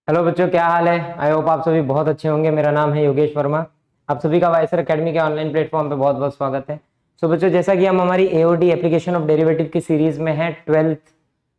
Hello बच्चों, क्या हाल है। आई होप आप सभी बहुत अच्छे होंगे। मेरा नाम है योगेश वर्मा। आप सभी का वाइसर एकेडमी के ऑनलाइन प्लेटफॉर्म पे बहुत बहुत स्वागत है। सो बच्चों, जैसा कि हम हमारी एओडी एप्लीकेशन ऑफ डेरिवेटिव की सीरीज में है, 12th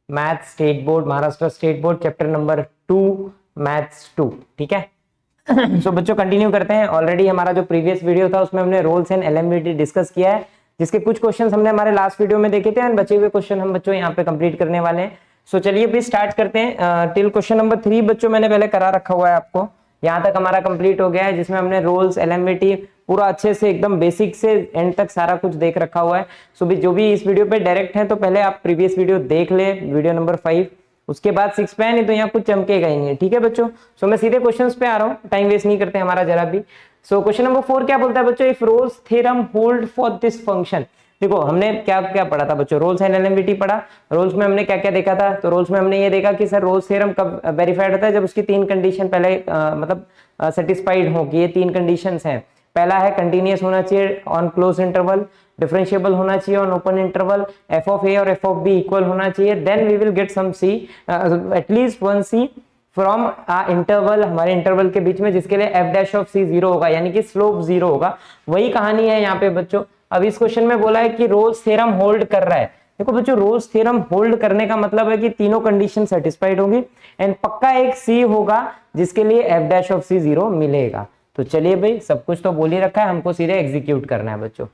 math state board, Maharashtra state board, chapter number 2, maths 2। ठीक है। सो बच्चों, कंटिन्यू करते हैं। ऑलरेडी हमारा जो प्रीवियस वीडियो था उसमें हमने रोल्स एंड एलिमेंट्री डिस्कस किया है, जिसके कुछ क्वेश्चन हमने हमारे लास्ट वीडियो में देखे थे और बचे हुए क्वेश्चन हम बच्चों यहाँ पे कंप्लीट करने वाले हैं। सो चलिए भी स्टार्ट करते हैं। टिल क्वेश्चन नंबर 3 बच्चों मैंने पहले करा रखा हुआ है आपको। यहाँ तक हमारा कंप्लीट हो गया है, जिसमें हमने रोल्स एलिमेंट्री पूरा अच्छे से एकदम बेसिक से एंड तक सारा कुछ देख रखा हुआ है। सो भी जो भी इस वीडियो पे डायरेक्ट है तो पहले आप प्रीवियस वीडियो देख ले, वीडियो नंबर 5, उसके बाद 6 पे है, नहीं तो यहाँ कुछ चमकेगा ही नहीं। ठीक है बच्चों। सो मैं सीधे क्वेश्चंस पे आ रहा हूँ, टाइम वेस्ट नहीं करते हमारा जरा भी। सो क्वेश्चन नंबर 4 क्या बोलता है बच्चों, if Rolle's theorem hold for this function. देखो हमने क्या क्या पढ़ा था बच्चों, रोल्स एंड एलिमेंट्री पढ़ा। रोल्स में हमने क्या क्या देखा था, तो रोल्स में हमने ये देखा कि सर रोल्स थ्योरम कब वेरीफाइड होता है, जब उसकी 3 कंडीशन पहले मतलब सेटिस्फाइड हो कि ये 3 कंडीशंस हैं। पहला है कंटिन्यूअस होना चाहिए ऑन क्लोज इंटरवल, डिफरेंशिएबल होना चाहिए on open interval, F of A और एफ ऑफ बी इक्वल होना चाहिए, then we will get some C, at least one C from interval, हमारे इंटरवल के बीच में, जिसके लिए एफ डैश ऑफ सी 0 होगा, यानी कि स्लोप 0 होगा। वही कहानी है यहाँ पे बच्चों। अब इस क्वेश्चन में बोला है कि रोल्स थ्योरम होल्ड कर रहा है। देखो बच्चों, रोल्स थ्योरम होल्ड करने का मतलब है कि तीनों कंडीशन सेटिस्फाइड होंगी एंड पक्का एक सी होगा जिसके लिए एफ डैश ऑफ सी 0 मिलेगा। तो चलिए भाई, सब कुछ तो बोल ही रखा है, हमको सीधे एग्जीक्यूट करना है बच्चों।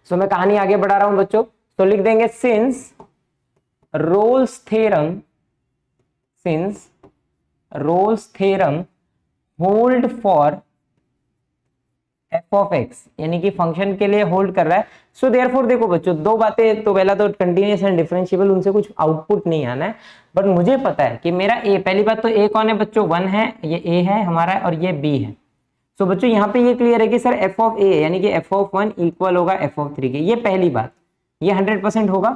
सो मैं कहानी आगे बढ़ा रहा हूं बच्चों। तो लिख देंगे since Rolle's theorem, since Rolle's theorem hold for F of x, यानी कि फंक्शन के लिए होल्ड कर रहा है। सो देयरफॉर देखो बच्चों, दो बातें। तो पहला तो कंटीन्यूअस एंड डिफरेंशिएबल, उनसे कुछ आउटपुट नहीं आना है, बट मुझे पता है कि मेरा ए, पहली बात तो ए कौन है बच्चों, 1 है, ये ए है हमारा और ये बी है। सो बच्चों यहाँ पे ये क्लियर है कि सर एफ ऑफ ए यानी कि एफ ऑफ 1 इक्वल होगा एफ ऑफ 3 के, ये पहली बात, ये 100% होगा।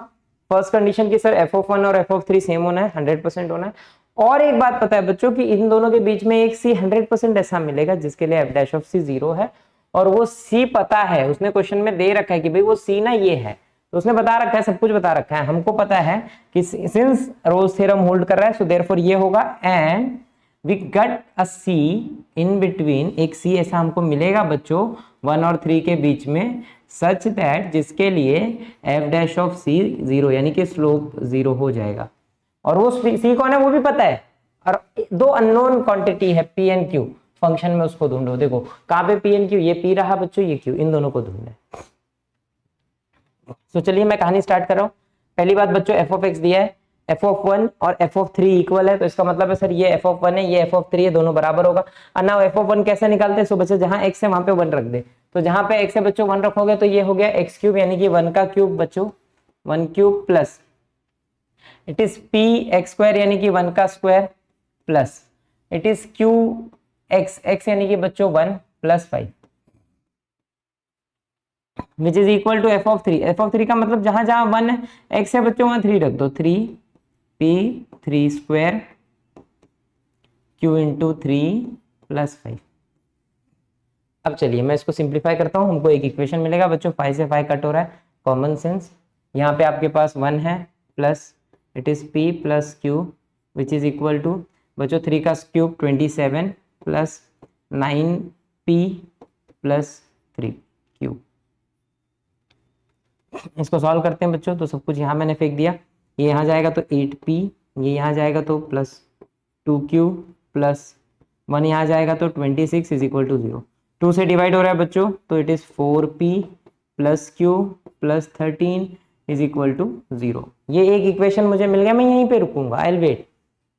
फर्स्ट कंडीशन की सर एफ ऑफ 1 और एफ ऑफ 3 सेम होना है, 100% होना है। और एक बात पता है बच्चों कि इन दोनों के बीच में एक सी 100% ऐसा मिलेगा जिसके लिए एफ डैश ऑफ सी 0 है, और वो सी पता है, उसने क्वेश्चन में दे रखा है कि भाई वो सी ना ये है, तो उसने बता रखा है, सब कुछ बता रखा है, हमको पता है कि सिंस रोल्स थ्योरम होल्ड कर रहा है, सो देयरफॉर ये होगा and we got a C in between, एक सी ऐसा हमको मिलेगा बच्चों 1 और 3 के बीच में, सच दैट जिसके लिए एफ डैश ऑफ सी 0 यानी कि स्लोप 0 हो जाएगा। और वो सी कौन है वो भी पता है, और दो अननोन क्वांटिटी है पी एंड क्यू, फंक्शन में उसको ढूंढो। देखो कहां पे पी एंड क्यू, ये पी रहा बच्चों, ये क्यू, इन दोनों को ढूंढना है। तो चलिए मैं कहानी स्टार्ट कर रहा हूं। पहली बात बच्चों, एफ ऑफ एक्स दिया है, एफ ऑफ 1 और एफ ऑफ 3 इक्वल है, तो इसका मतलब है सर ये एफ ऑफ 1 है, ये एफ ऑफ 3 है, दोनों बराबर होगा। और नाउ एफ ऑफ 1 कैसे निकालते हैं, सो बच्चों जहां एक्स है वहां पे 1 रख दे, तो जहां पे एक्स है बच्चों 1 रखोगे तो ये हो गया एक्स क्यूब, यानी कि 1 का क्यूब बच्चों, 1 cube plus it is P X square यानी कि 1 का square, plus it is Q X, X यानी कि बच्चों 1 plus 5, which is equal to F of 3। F of 3 का मतलब जहां जहां 1 है, एक्स है बच्चों वहां 3 रख दो, 3 P 3 square Q into 3 plus 5। अब चलिए मैं इसको सिंप्लीफाई करता हूं, हमको एक इक्वेशन मिलेगा बच्चों, 5 से 5 कट हो रहा है, कॉमन सेंस। यहाँ पे आपके पास 1 है plus it is p plus Q which is equal to बच्चों 3 का cube 27 plus 9p plus 3 Q. इसको सॉल्व करते हैं बच्चों, तो सब कुछ यहाँ मैंने फेंक दिया, ये यहाँ जाएगा तो 8p, ये यहाँ जाएगा तो प्लस 2q प्लस 1 यहाँ जाएगा तो 26 इज इक्वल टू 0। 2 से डिवाइड हो रहा है बच्चों, तो it is 4p plus q plus 13 is equal to 0। ये एक इक्वेशन मुझे मिल गया, मैं यहीं पे रुकूंगा, आई विल वेट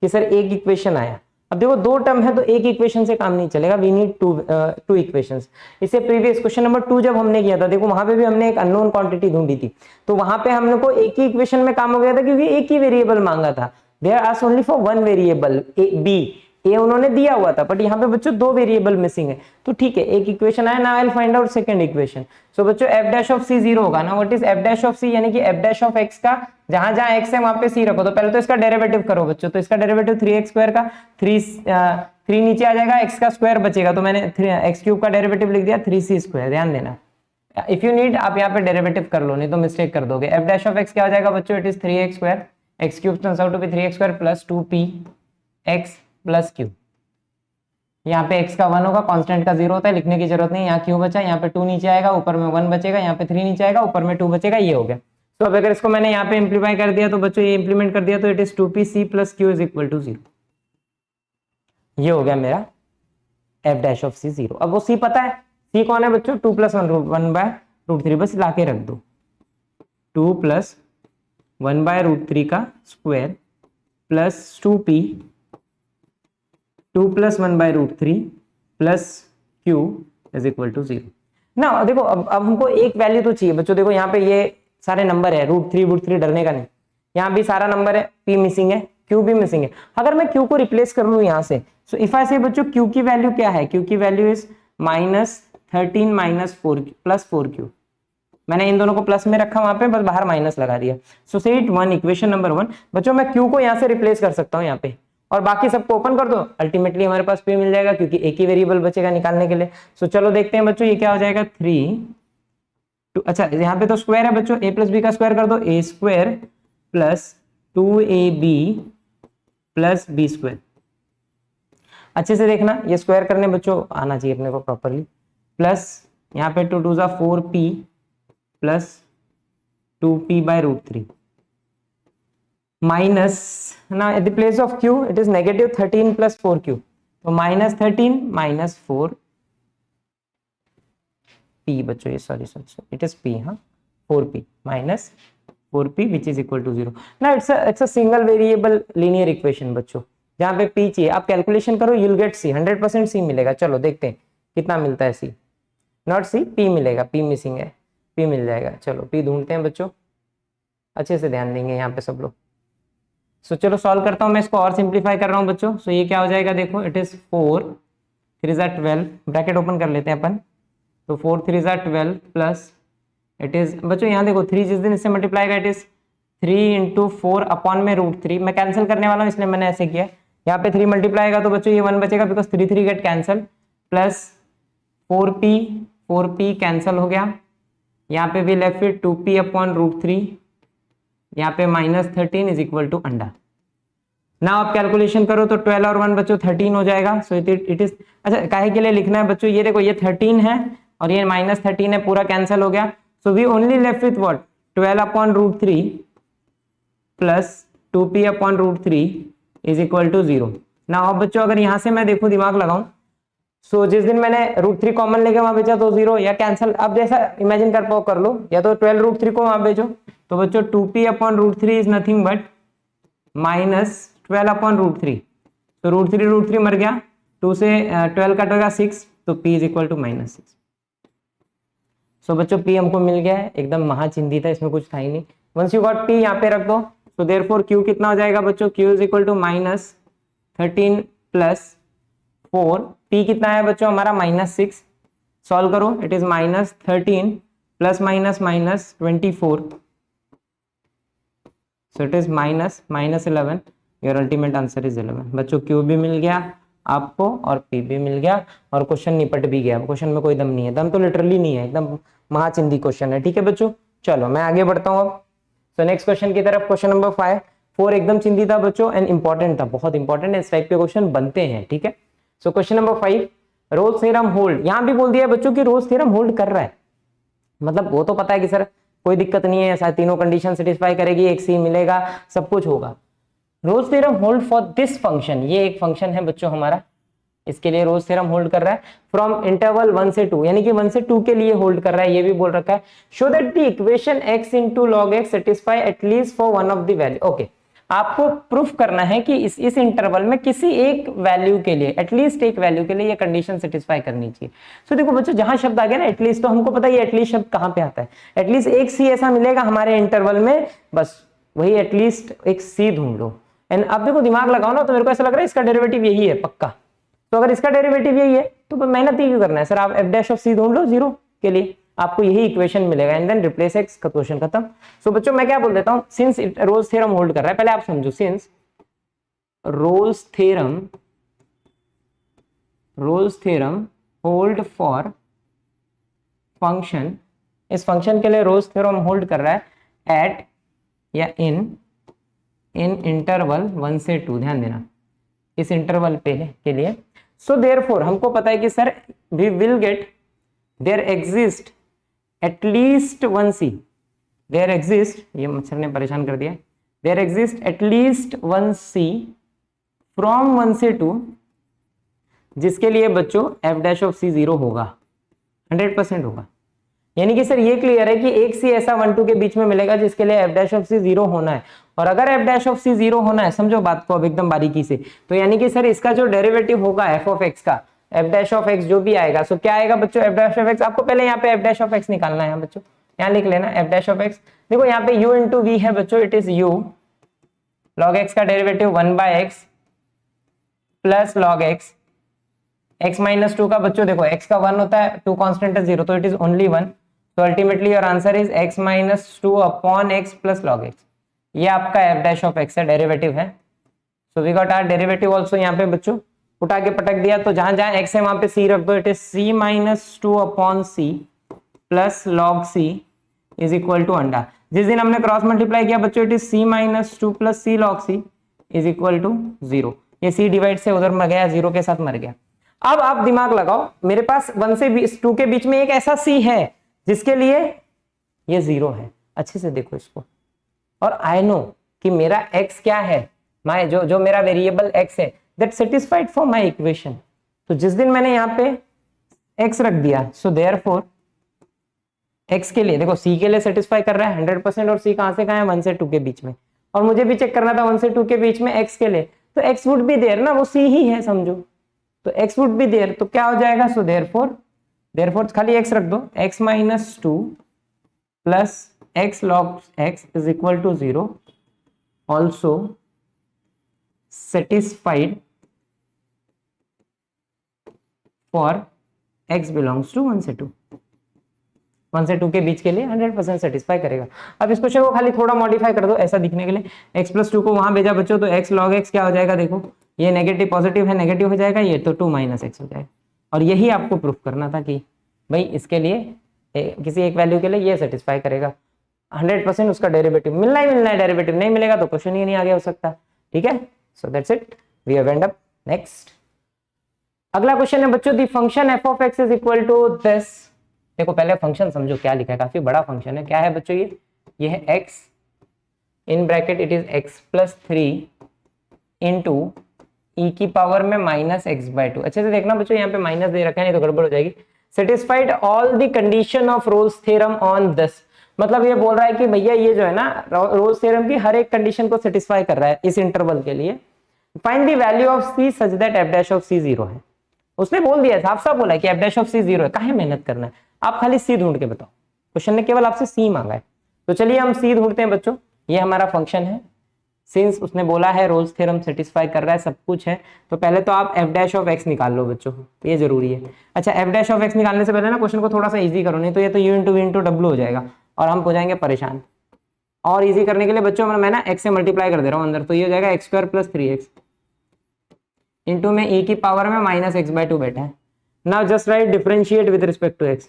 कि सर एक इक्वेशन आया। अब देखो दो टर्म है तो एक इक्वेशन से काम नहीं चलेगा, वी नीड टू इक्वेशंस। इससे प्रीवियस क्वेश्चन नंबर 2 जब हमने किया था, देखो वहां पे भी हमने एक अननोन क्वांटिटी ढूंढी थी, तो वहां पे हमने को एक ही इक्वेशन में काम हो गया था क्योंकि एक ही वेरिएबल मांगा था। There asked only for one variable B, ये उन्होंने दिया हुआ था, बट यहाँ पे बच्चों दो वेरिएबल मिसिंग है, तो ठीक है एक इक्वेशन आया ना, I will find out second equation. So बच्चों एफ डैश ऑफ सी 0 होगा ना, what is F dash of C, यानी कि एफ डैश ऑफ एक्स का जहां जहां एक्स है वहां पे सी रखो। तो पहले तो इसका डेरिवेटिव करो बच्चों, तो इसका डेरिवेटिव 3x स्क्वायर का 3 नीचे आ जाएगा, एक्स का स्क्वायर बचेगा, तो मैंने एक्स क्यूब का डेरिवेटिव लिख दिया 3c स्क्वायर। ध्यान देना, इफ यू नीड आप यहाँ पे डेरिवेटिव कर लो, नहीं तो मिस्टेक कर दोगे। एफ डैश ऑफ एक्स क्या हो जाएगा बच्चों, it is 3x square, X cube turns out to be 3x square plus 2p x plus Q. यहाँ पे x का 1 होगा, कांस्टेंट का 0 होता है, लिखने की जरूरत नहीं, यहाँ q बचा, यहाँ पे 2 नीचे आएगा, ऊपर में 1 बचेगा, यहाँ पे 3 नीचे आएगा, ऊपर में 2 बचेगा, ये हो गया। तो अब अगर इसको मैंने यहाँ पे इंप्लीफाई कर दिया तो बच्चों ये इंप्लीमेंट कर दिया तो it is 2pc plus q is equal to 0। ये हो गया मेरा f डैश ऑफ c 0। अब वो c पता है, c कौन है बच्चों, 2 प्लस 1 बाय रूट 3, बस ला के रख दो, 2 प्लस 1 बाय रूट 3 का square plus 2p 2 plus 1 by root 3 plus q is equal to 0 ना। देखो अब हमको एक वैल्यू तो चाहिए बच्चों। देखो यहाँ पे ये सारे नंबर है, रूट 3 डरने का नहीं, यहाँ भी सारा नंबर है, p मिसिंग है, q भी मिसिंग है। अगर मैं q को रिप्लेस कर लूँ यहाँ से, सो इफ आई से बच्चों q की वैल्यू क्या है, q की value is -13 minus 4 plus 4q। मैंने इन दोनों को प्लस में रखा, वहां पे बस बाहर माइनस लगा दिया। सो सेट 1 इक्वेशन नंबर 1 बच्चों, मैं q को यहाँ से रिप्लेस कर सकता हूँ यहाँ पे, और बाकी सबको ओपन कर दो, अल्टीमेटली हमारे पास p मिल जाएगा क्योंकि एक ही वेरिएबल बचेगा निकालने के लिए। सो चलो देखते हैं बच्चों ये क्या हो जाएगा, 3 अच्छा यहाँ पे तो स्क्वायर है बच्चों, a प्लस बी का स्क्वायर कर दो, a square plus 2ab plus B square. अच्छे से देखना, ये स्क्वायर करने बच्चों आना चाहिए अपने को प्रॉपरली, प्लस यहाँ पे 2 2 जा 4p plus 2p by root 3 minus ना, at the place of q it is negative 13 plus 4q, तो -13 माइनस 4p बच्चों, ये सॉरी इट इज p, हाँ 4p minus 4p which is equal to 0 ना। It's a single variable linear equation बच्चों, जहाँ पे p चाहिए। आप कैलकुलेशन करो, यूल गेट c, 100% c मिलेगा। चलो देखते हैं कितना मिलता है c, नॉट c, p मिलेगा, p मिसिंग है, p मिल जाएगा। चलो p ढूंढते हैं बच्चों, अच्छे से ध्यान देंगे यहाँ पे सब लोग। सो चलो सॉल्व करता हूँ मैं इसको, और सिंप्लीफाई कर रहा हूँ बच्चों। सो ये क्या हो जाएगा, देखो इट इज 4 3 जा 12, ब्रैकेट ओपन कर लेते हैं अपन, तो 4 3 जा 12 प्लस इट इज बच्चों यहाँ देखो 3 जिस दिन इससे मल्टीप्लाई का इट इज 3 इंटू 4 अपॉन में रूट 3। मैं कैंसिल करने वाला हूँ इसलिए मैंने ऐसे किया, यहाँ पे 3 मल्टीप्लाई का तो बच्चों ये 1 बचेगा because 3 3 get cancel, plus 4p cancel हो गया, यहाँ पे भी लेफ्ट फिर 2p अपॉन रूट 3, यहाँ पे -13 इज इक्वल टू अंडा। ना आप कैलकुलेशन करो तो 12 और 1 बच्चों 13 हो जाएगा। सो इट इज, अच्छा काहे के लिए लिखना है बच्चों, ये देखो ये 13 है और ये -13 है, पूरा कैंसिल हो गया। So we only left with what, 12 upon root 3 plus 2p upon root 3 is equal to 0। ना अब बच्चों अगर यहाँ से मैं देखूं, दिमाग लगाऊं, सो जिस दिन मैंने रूट 3 कॉमन लेके वहां भेजा तो 0 या कैंसिल, अब जैसा इमेजिन कर पाओ कर लो, या तो 12 रूट 3 को वहां भेजो, तो बच्चों 2p upon root 3 is nothing but -12 upon root 3, तो रूट 3 मर गया, 2 से 12 कटेगा 6, तो p इज इक्वल टू -6। सो बच्चों p हमको मिल गया है, एकदम महाचिंदी था, इसमें कुछ था ही नहीं। वंस यू गॉट p यहाँ पे रख दो, तो देयरफॉर q कितना हो जाएगा बच्चों, q is equal to -13 plus 4, p कितना है बच्चों हमारा -6, सॉल्व करो, it is -13 plus minus 24, so it is -11, your ultimate answer is 11। बच्चों q भी मिल गया आपको और p भी मिल गया, और क्वेश्चन निपट भी गया। क्वेश्चन में कोई दम नहीं है, दम तो लिटरली नहीं है, एकदम महाचिंदी क्वेश्चन है। ठीक है बच्चों, चलो मैं आगे बढ़ता हूँ अब। सो नेक्स्ट क्वेश्चन की तरफ, क्वेश्चन नंबर 4 एकदम चिंदी था बच्चों एंड इंपॉर्टेंट था, बहुत इंपॉर्टेंट है, इस टाइप के क्वेश्चन बनते हैं। ठीक है, so question number 5, Rolle's theorem hold. यहां भी बोल दिया है बच्चों कि रोल्स थ्योरम होल्ड कर रहा है, मतलब वो तो पता है कि सर कोई दिक्कत नहीं है, ऐसा तीनों कंडीशन सेटिस्फाई करेगी, एक सी मिलेगा, सब कुछ होगा। Rolle's theorem hold for this function, ये एक फंक्शन है बच्चों हमारा, इसके लिए रोल्स थ्योरम होल्ड कर रहा है फ्रॉम इंटरवल 1 से 2, यानी कि 1 से 2 के लिए होल्ड कर रहा है। ये भी बोल रखा है, show that the equation x into log x satisfy at least for one of the value. Okay, आपको प्रूफ करना है कि इस इंटरवल में किसी एक वैल्यू के लिए, एटलीस्ट एक वैल्यू के लिए ये कंडीशन सेटिस्फाई करनी चाहिए। सो देखो बच्चों, जहां शब्द आ गया ना एटलीस्ट, तो हमको पता है एटलीस्ट शब्द कहां पे आता है, एटलीस्ट एक सी ऐसा मिलेगा हमारे इंटरवल में, बस वही एटलीस्ट एक सी ढूंढ लो। एंड अब देखो दिमाग लगाओ ना, तो मेरे को ऐसा लग रहा है इसका डेरिवेटिव यही है पक्का। तो अगर इसका डेरिवेटिव यही है तो मेहनत ही क्यों करना है सर, आप f डैश ऑफ c ढूंढ लो 0 के लिए, आपको यही इक्वेशन मिलेगा एंड देन रिप्लेस x का क्वेश्चन खत्म। सो बच्चों मैं क्या बोल देता हूं, सिंस रोल्स थ्योरम होल्ड कर रहा है, पहले आप समझो, since Rolle's theorem hold for function, इस फंक्शन के लिए रोल्स थ्योरम होल्ड कर रहा है एट या इन इंटरवल 1 से 2, ध्यान देना इस इंटरवल पे के लिए। सो देयरफॉर हमको पता है कि sir we will get there exist at least one C, there exist, ये मच्छर ने परेशान कर दिया, there exist at least one C from 1 से 2, जिसके लिए बच्चों एफ डैश ऑफ सी 0 होगा, 100% होगा। यानी कि सर ये क्लियर है कि एक सी ऐसा 1 2 के बीच में मिलेगा जिसके लिए एफ डैश ऑफ सी 0 होना है। और अगर एफ डैश ऑफ सी 0 होना है, समझो बात को अब एकदम बारीकी से, तो यानी कि सर इसका जो डेरिवेटिव होगा एफ ऑफ एक्स का, एफ डैश ऑफ एक्स जो भी आएगा, सो क्या आएगा बच्चों, एफ डैश ऑफ एक्स, आपको पहले यहाँ पे एफ डैश ऑफ एक्स निकालना है बच्चों, यहाँ लिख लेना एफ डैश ऑफ एक्स। देखो यहाँ पे u इंटू वी है बच्चों, it is u log x का derivative 1/x plus log x, x minus 2 का बच्चों देखो x का 1 होता है, 2 कांस्टेंट है 0, तो इट इज ओनली 1, तो ultimately your answer is x minus 2 upon x plus log x। ये आपका f डैश ऑफ x है, डेरिवेटिव है। So we got our derivative also. यहाँ पे बच्चों उठा के पटक दिया, तो जहां जहां x है वहां पे c रख दो, it is c minus 2 upon c plus log c is equal to अंडा। जिस दिन हमने क्रॉस मल्टीप्लाई किया बच्चों, it is c minus 2 plus c log c is equal to 0। ये c डिवाइड से उधर मर गया, 0 के साथ मर गया। अब आप दिमाग लगाओ, मेरे पास 1 से 2 के बीच में एक ऐसा c है जिसके लिए ये 0 है, अच्छे से देखो इसको, और आई नो कि मेरा x क्या है, माय जो मेरा वेरिएबल x है, that satisfied for my equation. तो जिस दिन मैंने यहाँ पे x रख दिया, सो देयरफॉर x के लिए देखो c के लिए सेटिस्फाई कर रहा है 100%, और c कहां से कहां है, 1 से 2 के बीच में, और मुझे भी चेक करना था 1 से 2 के बीच में x के लिए, तो x वुड बी देयर ना, वो c ही है समझो, तो x वुड बी देयर, तो क्या हो जाएगा, सो देयरफॉर खाली x रख दो, x minus 2 plus x log x is equal to 0 also satisfied for x belongs to 1 से 2, 1 से 2 के बीच के लिए 100% सेटिस्फाई करेगा। अब इस क्वेश्चन को खाली थोड़ा मॉडिफाई कर दो ऐसा दिखने के लिए, x प्लस 2 को वहां भेजा बच्चों, तो x log x क्या हो जाएगा, देखो ये नेगेटिव पॉजिटिव है, नेगेटिव हो जाएगा, ये तो 2 माइनस x हो जाएगा। और यही आपको प्रूफ करना था कि भाई इसके लिए किसी एक वैल्यू के लिए ये सेटिस्फाई करेगा, 100% उसका डेरिवेटिव मिलना ही मिलना है, डेरिवेटिव नहीं मिलेगा तो क्वेश्चन ही नहीं आगे हो सकता। ठीक है, so that's it, we have end up. Next अगला क्वेश्चन है बच्चों, the function f of x is equal to this. देखो पहले फंक्शन समझो क्या लिखा है, काफी बड़ा फंक्शन है, क्या है बच्चों ये है x in bracket it is x plus 3 into e की पावर में माइनस x/2। अच्छे से देखना बच्चों, यहाँ पे माइनस दे रखा है, नहीं तो गड़बड़ हो जाएगी। Satisfied all the condition of Rolle's theorem on this, मतलब ये बोल रहा है कि भैया ये जो है ना रोल्स थ्योरम की हर एक कंडीशन को सेटिस्फाई कर रहा है इस इंटरवल के लिए। Find the value of c such that f dash of c 0 है। उसने बोल दिया, साफ साफ बोला कि f डैश ऑफ c 0 है, काहे मेहनत करना है, आप खाली c ढूंढ के बताओ, क्वेश्चन ने केवल आपसे c मांगा है। तो चलिए हम c ढूंढते हैं बच्चों, ये हमारा फंक्शन है, सिंस उसने बोला है रोल्स थ्योरम सेटिस्फाई कर रहा है, सब कुछ है, तो पहले तो आप f डैश ऑफ x निकाल लो बच्चों, ये जरूरी है। अच्छा f डैश ऑफ x निकालने से पहले ना क्वेश्चन को थोड़ा सा इजी करो, नहीं तो ये तो u into v into w हो जाएगा और हम हो जाएंगे परेशान। और इजी करने के लिए बच्चों मैं ना x से मल्टीप्लाई कर दे रहा हूँ अंदर, तो ये हो जाएगा x square plus 3x into में e की पावर में माइनस x/2 बैठा है। Now just right differentiate with respect to x,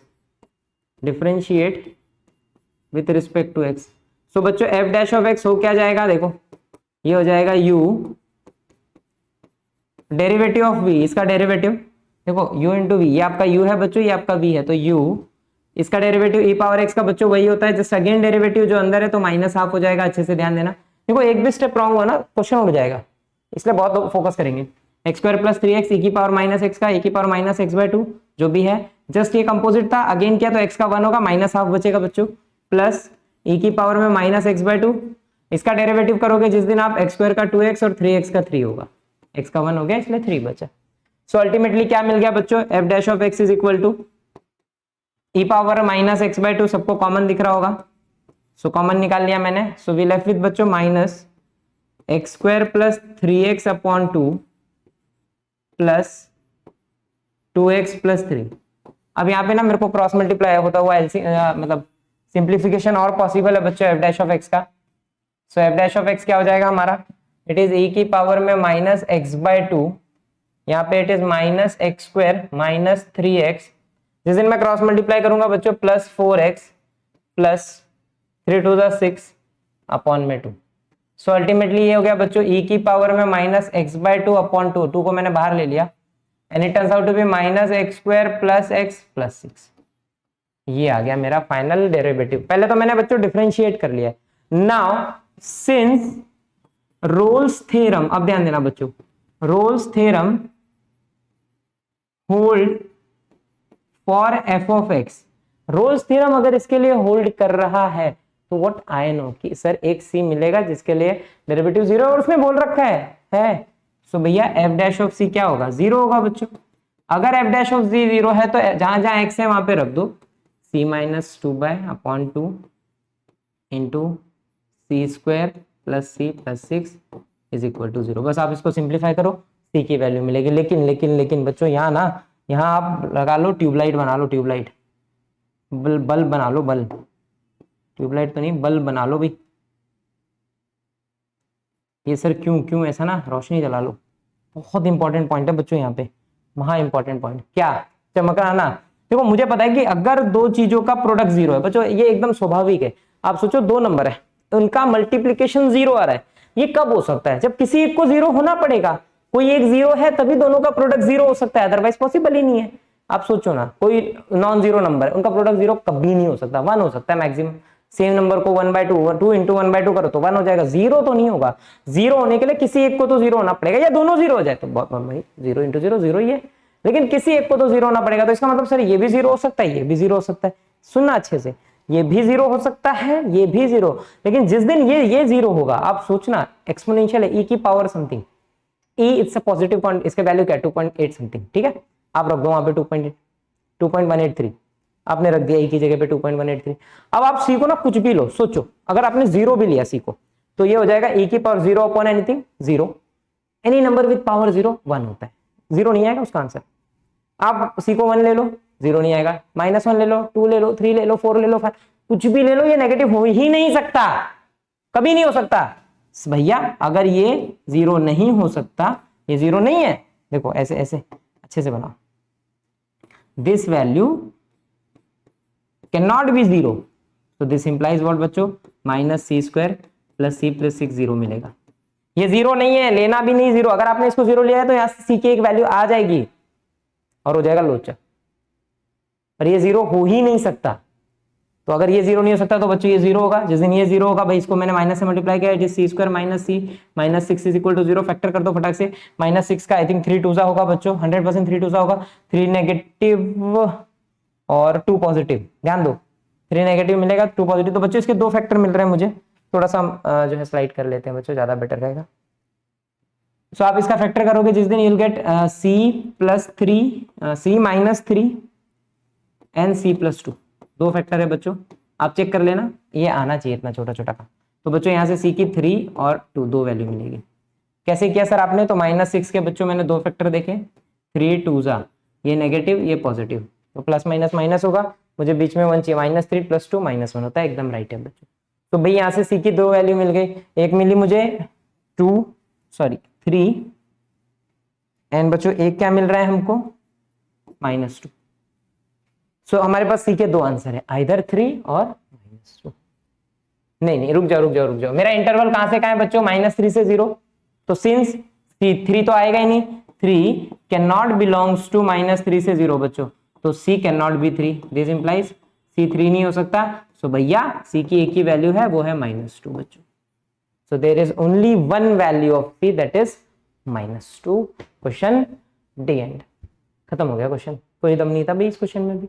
differentiate with respect to x। So बच्चों f डैश ऑफ x हो क्या जाएगा, देखो ये हो जाएगा u डेरिवेटिव ऑफ v, इसका डेरिवेटिव देखो u इंटू वी, ये आपका u है बच्चों, ये आपका v है, तो u इसका डेरिवेटिव e पावर x का बच्चों वही होता है, जस्ट अगेन डेरिवेटिव जो अंदर है तो माइनस हाफ हो जाएगा। अच्छे से ध्यान देना, देखो एक भी स्टेप रॉन्ग हुआ ना क्वेश्चन उड़ जाएगा, इसलिए बहुत फोकस करेंगे। x square plus 3x e की पावर माइनस x का e की पावर माइनस x/2 जो भी है, जस्ट ये कंपोजिट था, अगेन किया तो x का 1 होगा, माइनस हाफ बचेगा बच्चों, प्लस e की पावर में माइनस x/2, इसका डेरिवेटिव करोगे जिस दिन आप x स्क्वायर का 2x और 3x का 3 होगा, x का 1 हो गया इसलिए 3 बचा। सो अल्टीमेटली क्या मिल गया बच्चों, f dash of x is equal to e power minus x/2, सबको कॉमन दिख रहा होगा, सो कॉमन निकाल लिया मैंने। सो वी लेफ्ट विद बच्चों minus x square plus 3x upon 2 plus 2x plus 3। अब यहाँ पे ना मेरे को क्रॉस मल्टीप्लाई होता हुआ मतलब सिंप्लीफिकेशन और पॉसिबल है बच्चों f डैश ऑफ x का। सो f डैश ऑफ x क्या हो जाएगा हमारा, इट इज e की पावर में माइनस x/2, यहाँ पे it is minus x square minus 3x, जिस दिन मैं क्रॉस मल्टीप्लाई करूंगा बच्चों plus 4x plus 3 to the 6 upon में 2। सो अल्टीमेटली ये हो गया बच्चों e की पावर में minus X by two upon two, two को मैंने बाहर ले लिया, and it turns out to be minus X square plus X plus 6। ये आ गया मेरा फाइनल डेरिवेटिव। पहले तो मैंने बच्चों डिफरेंशिएट कर लिया। नाउ सिंस रोल्स थ्योरम, अब ध्यान देना बच्चों, Rolle's theorem hold for F of x, Rolle's theorem अगर इसके लिए होल्ड कर रहा है तो व्हाट आई नो कि सर एक सी मिलेगा जिसके लिए डेरिवेटिव जीरो, और उसमें बोल रखा है सो भैया एफ डैश ऑफ सी क्या होगा, जीरो होगा बच्चों। अगर F dash of C zero है तो जहां जहां एक्स है वहां पे रख दो C minus two by upon two into C square plus C plus 6 is equal to zero. बस आप इसको सिंप्लीफाई करो, सी की वैल्यू मिलेगी। लेकिन लेकिन लेकिन बच्चों यहाँ ना, यहाँ आप लगा लो ट्यूबलाइट, बना लो ट्यूबलाइट, बल्ब बना लो, बल्ब, ट्यूबलाइट तो नहीं बल्ब बना लो भाई। ये सर क्यों क्यों ऐसा ना, रोशनी जला लो। बहुत इंपॉर्टेंट पॉइंट है बच्चों यहाँ पे, महा इंपॉर्टेंट पॉइंट। क्या चमक रहा ना, देखो मुझे पता है कि अगर दो चीजों का प्रोडक्ट जीरो है बच्चों, ये एकदम स्वाभाविक है। आप सोचो दो नंबर है, उनका मल्टीप्लीकेशन जीरो आ रहा है, ये कब हो सकता है, जब किसी एक को जीरो होना पड़ेगा। कोई एक जीरो है तभी दोनों का प्रोडक्ट जीरो हो सकता है, अदरवाइज पॉसिबल ही नहीं है। आप सोचो ना, कोई नॉन जीरो नंबर है, उनका प्रोडक्ट जीरो कभी नहीं हो सकता, वन हो सकता है मैक्सिमम। सेम नंबर को one by two, two into one by two करो तो वन हो जाएगा, जीरो तो नहीं होगा। जीरो होने के लिए किसी एक को तो जीरो होना पड़ेगा, या दोनों जीरो हो जाए तो भाई जीरो इंटू जीरो जीरो ही है, लेकिन किसी एक को तो जीरो होना पड़ेगा। तो इसका मतलब सर ये भी जीरो हो सकता है, ये भी जीरो हो सकता है। सुनना अच्छे से, ये भी जीरो हो सकता है, ये भी जीरो, लेकिन जिस दिन ये जीरो होगा, आप सोचना एक्सपोनेंशियल है, e की power something, e it's a positive point, इसके वैल्यू क्या है 2.8 समथिंग, ठीक है। आप रख दो वहां पे 2.183, आपने रख दिया e की जगह पे 2.183। अब आप सी को ना कुछ भी लो, सोचो अगर आपने जीरो भी लिया सी को तो ये हो जाएगा e की power zero upon anything zero, any number with power zero one होता है, जीरो नहीं आएगा उसका आंसर। आप सी को वन ले लो, जीरो नहीं आएगा, माइनस वन ले लो, टू ले लो, थ्री ले लो, फोर ले लो, फाइव, कुछ भी ले लो, ये नेगेटिव हो ही नहीं सकता, कभी नहीं हो सकता भैया। अगर ये जीरो नहीं हो सकता, ये जीरो नहीं है, देखो ऐसे ऐसे अच्छे से बनाओ, this value can not be zero, तो दिस इंप्लाइज व्हाट बच्चों, minus C square plus C plus 6 zero मिलेगा। ये जीरो नहीं है, लेना भी नहीं जीरो। अगर आपने इसको जीरो लिया है तो यहां से सी की एक वैल्यू आ जाएगी और हो जाएगा लोचा, पर ये जीरो हो ही नहीं सकता। तो अगर ये जीरो नहीं हो सकता तो बच्चों ये जीरो होगा, जिस दिन ये जीरो होगा भाई इसको मैंने माइनस से मल्टीप्लाई किया, C square minus C minus 6 is equal to zero. Factor कर दो फटाक से, माइनस 6 का आई थिंक 3 टूजा होगा बच्चों, 100% 3 टूजा होगा, 3 नेगेटिव और 2 पॉजिटिव, ध्यान दो 3 नेगेटिव मिलेगा 2 पॉजिटिव, तो बच्चों इसके दो फैक्टर मिल रहे हैं मुझे। थोड़ा सा जो है स्लाइड कर लेते हैं बच्चों, ज्यादा बेटर रहेगा। सो आप इसका फैक्टर करोगे जिस दिन you'll get C plus 3 C minus 3 and C plus 2, दो फैक्टर है बच्चों, आप चेक कर लेना, ये आना चाहिए इतना छोटा छोटा का। तो बच्चों यहाँ से सी की 3 और 2 दो वैल्यू मिलेगी। कैसे किया सर आपने, तो माइनस 6 के बच्चों मैंने दो फैक्टर देखे, 3 टूजा, ये नेगेटिव ये पॉजिटिव, तो प्लस माइनस माइनस होगा, मुझे बीच में वन चाहिए, माइनस 3 प्लस 2 माइनस 1 होता है, एकदम राइट है बच्चों। तो भाई यहाँ से सी की दो वैल्यू मिल गई, एक मिली मुझे 3 एंड बच्चों एक क्या मिल रहा है हमको, -2। सो हमारे पास सी के दो आंसर है, आइदर 3 और -2। नहीं रुक जाओ, मेरा इंटरवल कहां से कहां है बच्चों, -3 से 0, तो सिंस C3 तो आएगा ही नहीं, 3 कैन नॉट बिलोंग्स टू -3 से 0 बच्चों, तो C can not B 3, this implies C3 नहीं हो सकता। सो भैया C की एक ही वैल्यू है, वो है -2 बच्चों। So there is only one value of C, that is -2। Question D end, खत्म हो गया क्वेश्चन, कोई दम नहीं था भाई इस क्वेश्चन में भी।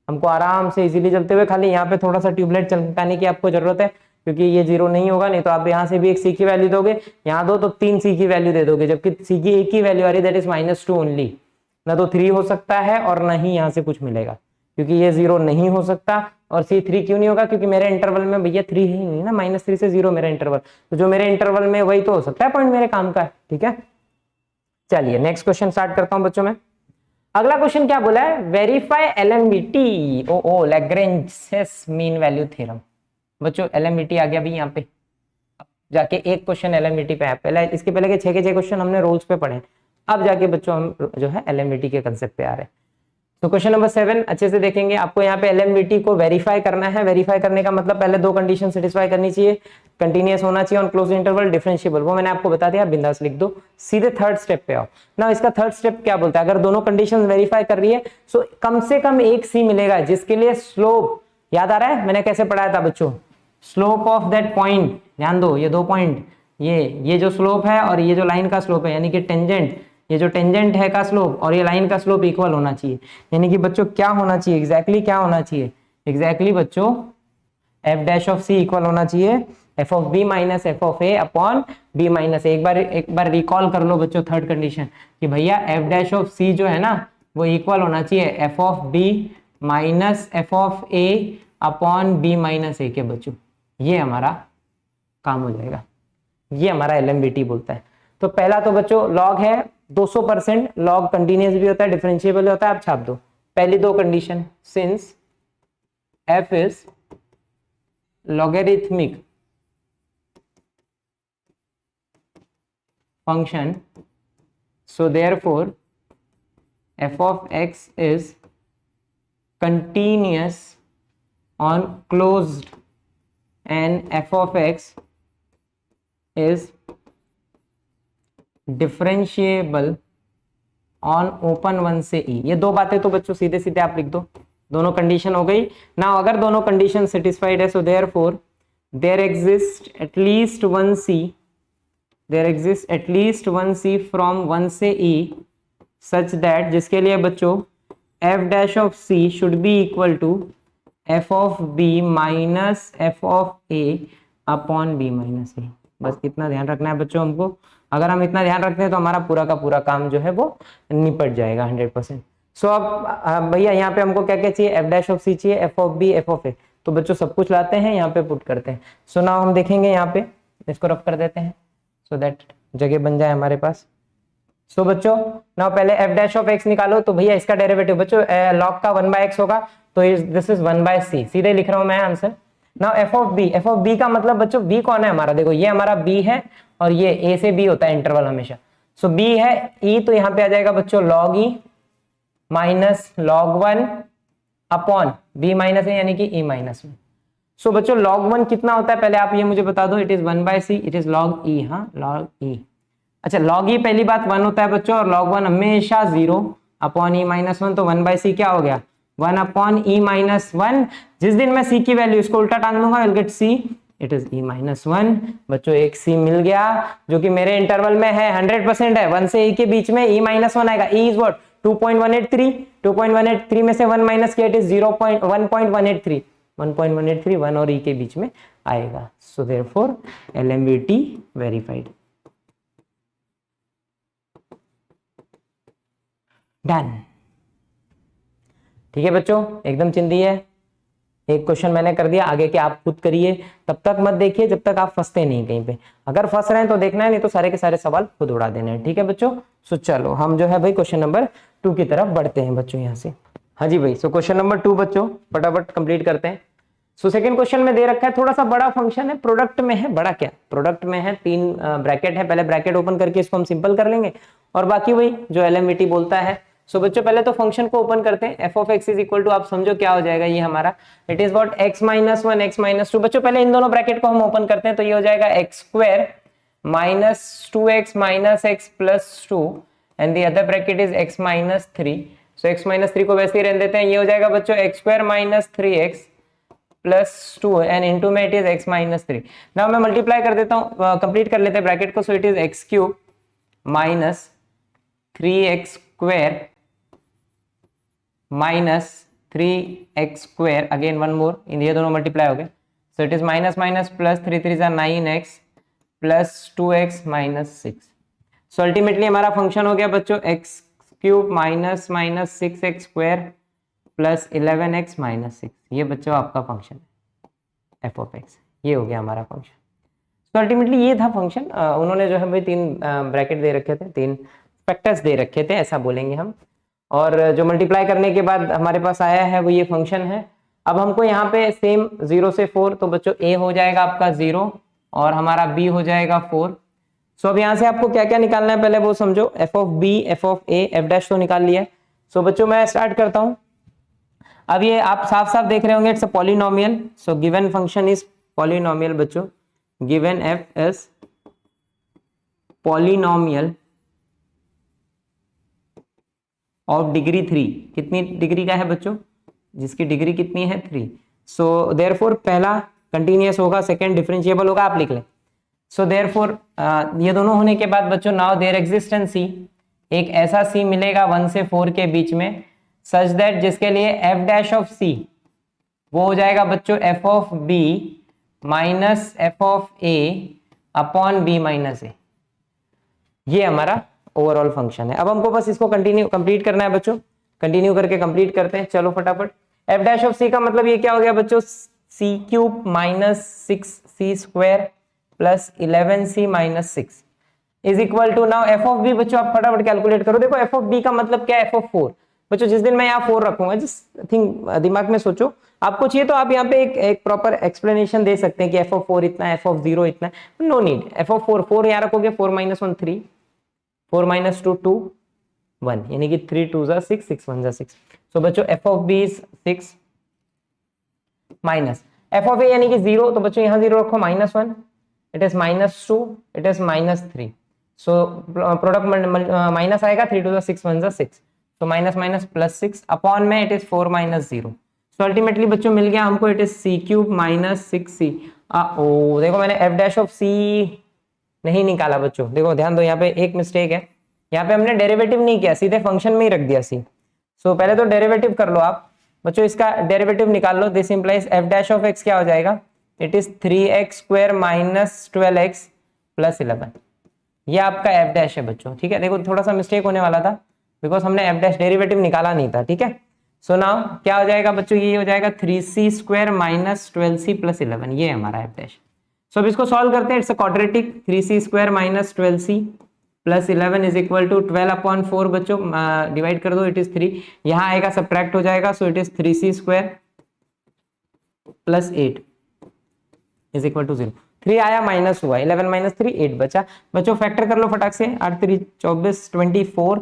हमको आराम से इजीली चलते हुए, खाली यहाँ पे थोड़ा सा ट्यूबलाइट चमकाने की आपको जरूरत है, क्योंकि ये जीरो नहीं होगा, नहीं तो आप यहाँ से भी एक सी की वैल्यू दोगे, यहाँ दो तो 3 सी की वैल्यू दे दोगे, जबकि सी की एक ही वैल्यू आ रही है, दैट इज -2 ओनली। ना तो 3 हो सकता है और ना ही यहाँ से कुछ मिलेगा, क्योंकि ये जीरो नहीं हो सकता। और C3 क्यों नहीं होगा, क्योंकि मेरे इंटरवल में भैया 3 ही नहीं ना, -3 से 0 मेरा इंटरवल, तो जो मेरे इंटरवल में वही तो हो सकता है पॉइंट मेरे काम का है, ठीक है। चलिए नेक्स्ट क्वेश्चन स्टार्ट करता हूं बच्चों में। अगला क्वेश्चन क्या बोला है, वेरीफाई एलएमवीटी ओ लैग्रेंज मीन वैल्यू थ्योरम। बच्चों एलएमवीटी आ गया भी यहाँ पे, जाके एक क्वेश्चन एलएमवीटी पे है, पहले इसके पहले के 6 के 6 क्वेश्चन हमने रोल्स पे पढ़े, अब जाके बच्चों हम जो है एलएमवीटी के कंसेप्ट पे आ रहे हैं। तो क्वेश्चन नंबर 7 अच्छे से देखेंगे। आपको यहाँ पे एलएमवीटी को वेरीफाई करना है। वेरीफाई करने का मतलब पहले दो कंडीशन सेटिस्फाई करनी चाहिए, कंटीन्यूअस होना चाहिए ऑन क्लोज इंटरवल, डिफरेंशिएबल, वो मैंने आपको बता दिया, बिंदास लिख दो। सीधे थर्ड स्टेप पे आओ ना। इसका थर्ड स्टेप क्या बोलता है, अगर दोनों कंडीशन वेरीफाई कर रही है सो कम से कम एक सी मिलेगा जिसके लिए स्लोप याद आ रहा है, मैंने कैसे पढ़ाया था बच्चों, स्लोप ऑफ दैट पॉइंट, ध्यान दो ये दो पॉइंट, ये जो स्लोप है और ये जो लाइन का स्लोप है, यानी कि टेंजेंट, ये जो टेंजेंट है का स्लोप और ये लाइन का स्लोप इक्वल होना चाहिए। यानी कि बच्चों क्या होना चाहिए, एग्जैक्टली क्या होना चाहिए, एग्जैक्टली बच्चों F dash of C equal होना चाहिए F of B minus F of A upon B minus A. एक बार रिकॉल कर लो बच्चों थर्ड कंडीशन कि भैया एफ डैश ऑफ सी जो है ना वो इक्वल होना चाहिए F of B minus F of A upon B minus A के बच्चों। ये हमारा काम हो जाएगा, ये हमारा एलएमवीटी बोलता है। तो पहला तो बच्चों लॉग है 200%, लॉग कंटिन्यूअस भी होता है, डिफरेंशिएबल होता है, आप छाप दो पहली दो condition, since F is logarithmic function so therefore f of x is continuous on closed and f of x is differentiable on open one से e। ये दो बातें तो बच्चों सीधे सीधे आप लिख दो, दोनों कंडीशन हो गई ना। अगर दोनों कंडीशन सेटिस्फाइड है so therefore there exists at least one c, there exists at least one c from 1 से e such that, जिसके लिए बच्चों f dash of c should be equal to f of b minus f of a upon b minus a। बस इतना ध्यान रखना है बच्चों हमको। अगर हम इतना ध्यान रखते हैं तो हमारा पूरा का पूरा काम जो है वो निपट जाएगा 100%। सो अब भैया यहाँ पे हमको क्या क्या चाहिए, f dash of c चाहिए, f of b, f of a। तो बच्चों सब कुछ लाते हैं यहाँ पे पुट करते हैं। सो नाउ हम देखेंगे यहाँ पे, इसको रफ कर देते हैं सो दैट जगह बन जाए हमारे पास। सो बच्चों नाउ पहले f डैश ऑफ x निकालो। तो भैया इसका डेरिवेटिव बच्चों log का 1/x होगा तो दिस इज 1/c, सीधे लिख रहा हूं मैं answer. Now f of b का मतलब बच्चों b कौन है हमारा, देखो ये हमारा b है और ये a से b होता है इंटरवल हमेशा। सो b है e, तो यहाँ पे आ जाएगा बच्चों log e minus log 1 upon b minus A यानी कि e माइनस 1। सो बच्चों log 1 कितना होता है पहले आप ये मुझे बता दो, it is 1/c, it is log e। हाँ log e, अच्छा log e पहली बात 1 होता है बच्चों और log 1 हमेशा 0 अपॉन e माइनस 1, तो 1/c क्या हो गया 1 अपॉन e माइनस 1। जिस दिन मैं c की वैल्यू इसको उल्टा टांग दूंगा will get c, it is e minus 1। बच्चों एक c मिल गया जो कि मेरे इंटरवल में है 100% है, 1 से e के बीच में e माइनस 1 आएगा। e इज व्हाट 2.183, 2.183 में से 1 माइनस किया इट इज 1.183, 1.183 1 और e के बीच में आएगा। So therefore LMVT verified, done. ठीक है बच्चों एकदम चिंदी है। एक क्वेश्चन मैंने कर दिया, आगे के आप खुद करिए, तब तक मत देखिए जब तक आप फंसते नहीं कहीं पे। अगर फंस रहे हैं तो देखना है, नहीं तो सारे के सारे सवाल खुद उड़ा देने हैं। ठीक है बच्चों, सो चलो हम जो है भाई क्वेश्चन नंबर 2 की तरफ बढ़ते हैं बच्चों यहाँ से। हाँ जी भाई, सो क्वेश्चन नंबर 2 बच्चों फटाफट कंप्लीट करते हैं। सो सेकंड क्वेश्चन में दे रखा है थोड़ा सा बड़ा फंक्शन है, प्रोडक्ट में है, बड़ा क्या प्रोडक्ट में है, 3 ब्रैकेट है। पहले ब्रैकेट ओपन करके इसको हम सिंपल कर लेंगे और बाकी वही जो एलएमवीटी बोलता है। सो बच्चों पहले तो फंक्शन को ओपन करते हैं। F of X is equal to, आप समझो क्या हो जाएगा ये हमारा, it is what X minus 1 X minus 2। बच्चों पहले इन दोनों ब्रैकेट को हम ओपन करते हैं तो ये हो जाएगा x square minus 2x minus x plus 2 and the other bracket is x minus 3। So x minus 3 को वैसे ही रहने देते हैं, ये हो जाएगा बच्चों X square minus 3x plus 2 and into में it is x minus 3। Now मैं मल्टीप्लाई कर देता हूँ, कंप्लीट कर लेते हैं ब्रैकेट को। So it is x cube minus 3x square minus 3x square, again one more, ये दोनों मल्टीप्लाई हो गए। So it is minus minus plus 3 3 जा 9x plus 2x minus 6। So ultimately हमारा फंक्शन हो गया बच्चों x cube minus minus 6x square plus 11x minus 6। ये बच्चों आपका फंक्शन है f ऑफ x, ये हो गया हमारा फंक्शन। तो अल्टीमेटली ये था फंक्शन। उन्होंने जो है भाई 3 ब्रैकेट दे रखे थे, 3 फैक्टर्स दे रखे थे ऐसा बोलेंगे हम, और जो मल्टीप्लाई करने के बाद हमारे पास आया है वो ये फंक्शन है। अब हमको यहाँ पे सेम 0 से 4, तो बच्चों a हो जाएगा आपका 0 और हमारा b हो जाएगा 4। सो अब यहाँ से आपको क्या क्या निकालना है पहले वो समझो। f of b, f of a, f dash तो निकाल लिया है। सो बच्चों मैं स्टार्ट करता हूं। अब ये आप साफ साफ देख रहे होंगे, it's a polynomial. So given function is polynomial बच्चों, given F as polynomial of degree 3। कितनी डिग्री का है बच्चों? जिसकी डिग्री कितनी है? 3। सो देयरफॉर पहला कंटिन्यूअस होगा, सेकंड डिफरेंशिएबल होगा, आप लिख लें। सो देयरफॉर ये दोनों होने के बाद बच्चों नाउ देयर एग्जिस्टेंस सी, एक ऐसा सी मिलेगा 1 से 4 के बीच में, सच दैट जिसके लिए एफ डैश ऑफ सी वो हो जाएगा बच्चों F of B minus F of A upon B minus A. ये हमारा ओवरऑल फंक्शन है। अब हमको बस इसको कंप्लीट करना है बच्चों, कंटिन्यू करके कंप्लीट करते हैं। चलो फटाफट। एफ डैश ऑफ सी का मतलब ये क्या हो गया बच्चों? C cube minus 6c square plus 11c minus 6 is equal to, now F of B बच्चों आप फटाफट कैलकुलेट करो। देखो एफ ऑफ बी का मतलब क्या है? एफ ऑफ 4 बच्चों। जिस दिन मैं यहाँ 4 रखूंगा, जिस थिंग दिमाग में सोचो, आपको चाहिए तो आप यहाँ पे एक प्रॉपर एक्सप्लेनेशन दे सकते हैं कि एफ ऑफ 4 इतना है, एफ ऑफ 0 इतना है। No need. एफ ऑफ 4 यहाँ रखोगे, 4 माइनस 1 3, 4 माइनस 2 2 1, यानी कि 3 2 जा 6, 6 1 जा 6। सो बच्चों F of B is 6 minus F of A यानी कि 0, तो बच्चों यहाँ 0 रखो, -1, it is -2, it is -3। So product minus आएगा, 3 2 जा 6 1 जा 6, तो माइनस माइनस प्लस 6 अपॉन में it is 4 minus 0। So ultimately बच्चों मिल गया हमको, it is C cube minus 6c। ओ देखो मैंने एफ डैश ऑफ सी नहीं निकाला बच्चों, देखो ध्यान दो, यहाँ पे एक मिस्टेक है। यहाँ पे हमने डेरिवेटिव नहीं किया, सीधे फंक्शन में ही रख दिया सी। सो पहले तो डेरिवेटिव कर लो आप बच्चों, इसका डेरिवेटिव निकाल लो। This implies F dash of X क्या हो जाएगा? It is 3x square minus 12x plus 11। ये आपका एफ डैश है बच्चों, ठीक है। देखो थोड़ा सा मिस्टेक होने वाला था, बिकॉज हमने एफ डैश डेरिवेटिव निकाला नहीं था, ठीक है। सो नाउ क्या हो जाएगा बच्चों? ये हो जाएगा 3c square minus 12c plus 11, ये हमारा एफ डैश। सो अब इसको सॉल्व करते हैं। It's a quadratic, 3c square minus 12c plus 11 is equal to 12 upon 4 बच्चों, डिवाइड कर दो, इट इज 3। यहाँ आएगा सब्ट्रैक्ट हो जाएगा, so it is 3c square plus 8 is equal to 0। 3 आया माइनस हुआ, 11 माइनस 3 8 बचा बच्चों। फैक्टर कर लो फटाक से, 8 3 24 24।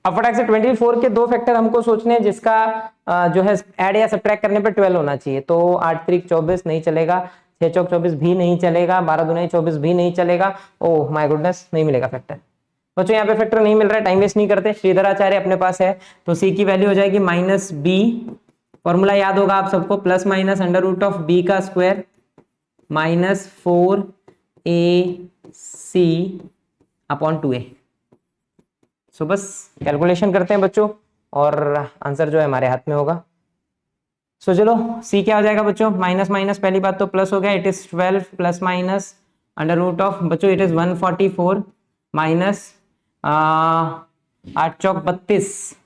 अब फटाक से 24 के दो फैक्टर हमको सोचने हैं, जिसका जो है ऐड या सब्ट्रैक्ट करने पे 12 होना चाहिए। तो 8 3 24 नहीं चलेगा, 6 चौक 24 भी नहीं चलेगा, 12 दूनी 24 भी नहीं चलेगा। ओह माय गुडनेस, नहीं मिलेगा फैक्टर बच्चों, यहाँ पे फैक्टर नहीं मिल रहा है। टाइम वेस्ट नहीं करते, श्रीधराचार्य अपने पास है, तो सी की वैल्यू हो जाएगी माइनस बी, फॉर्मूला याद होगा आप सबको, plus minus under root of B का square minus 4ac upon 2a। So बस कैलकुलेशन करते हैं बच्चों, और आंसर जो है हमारे हाथ में होगा। सो चलो सी क्या हो जाएगा बच्चों? माइनस माइनस पहली बात तो प्लस हो गया, it is 12 plus minus under root of बच्चों इट इज 144 माइनस 8 चौक 32,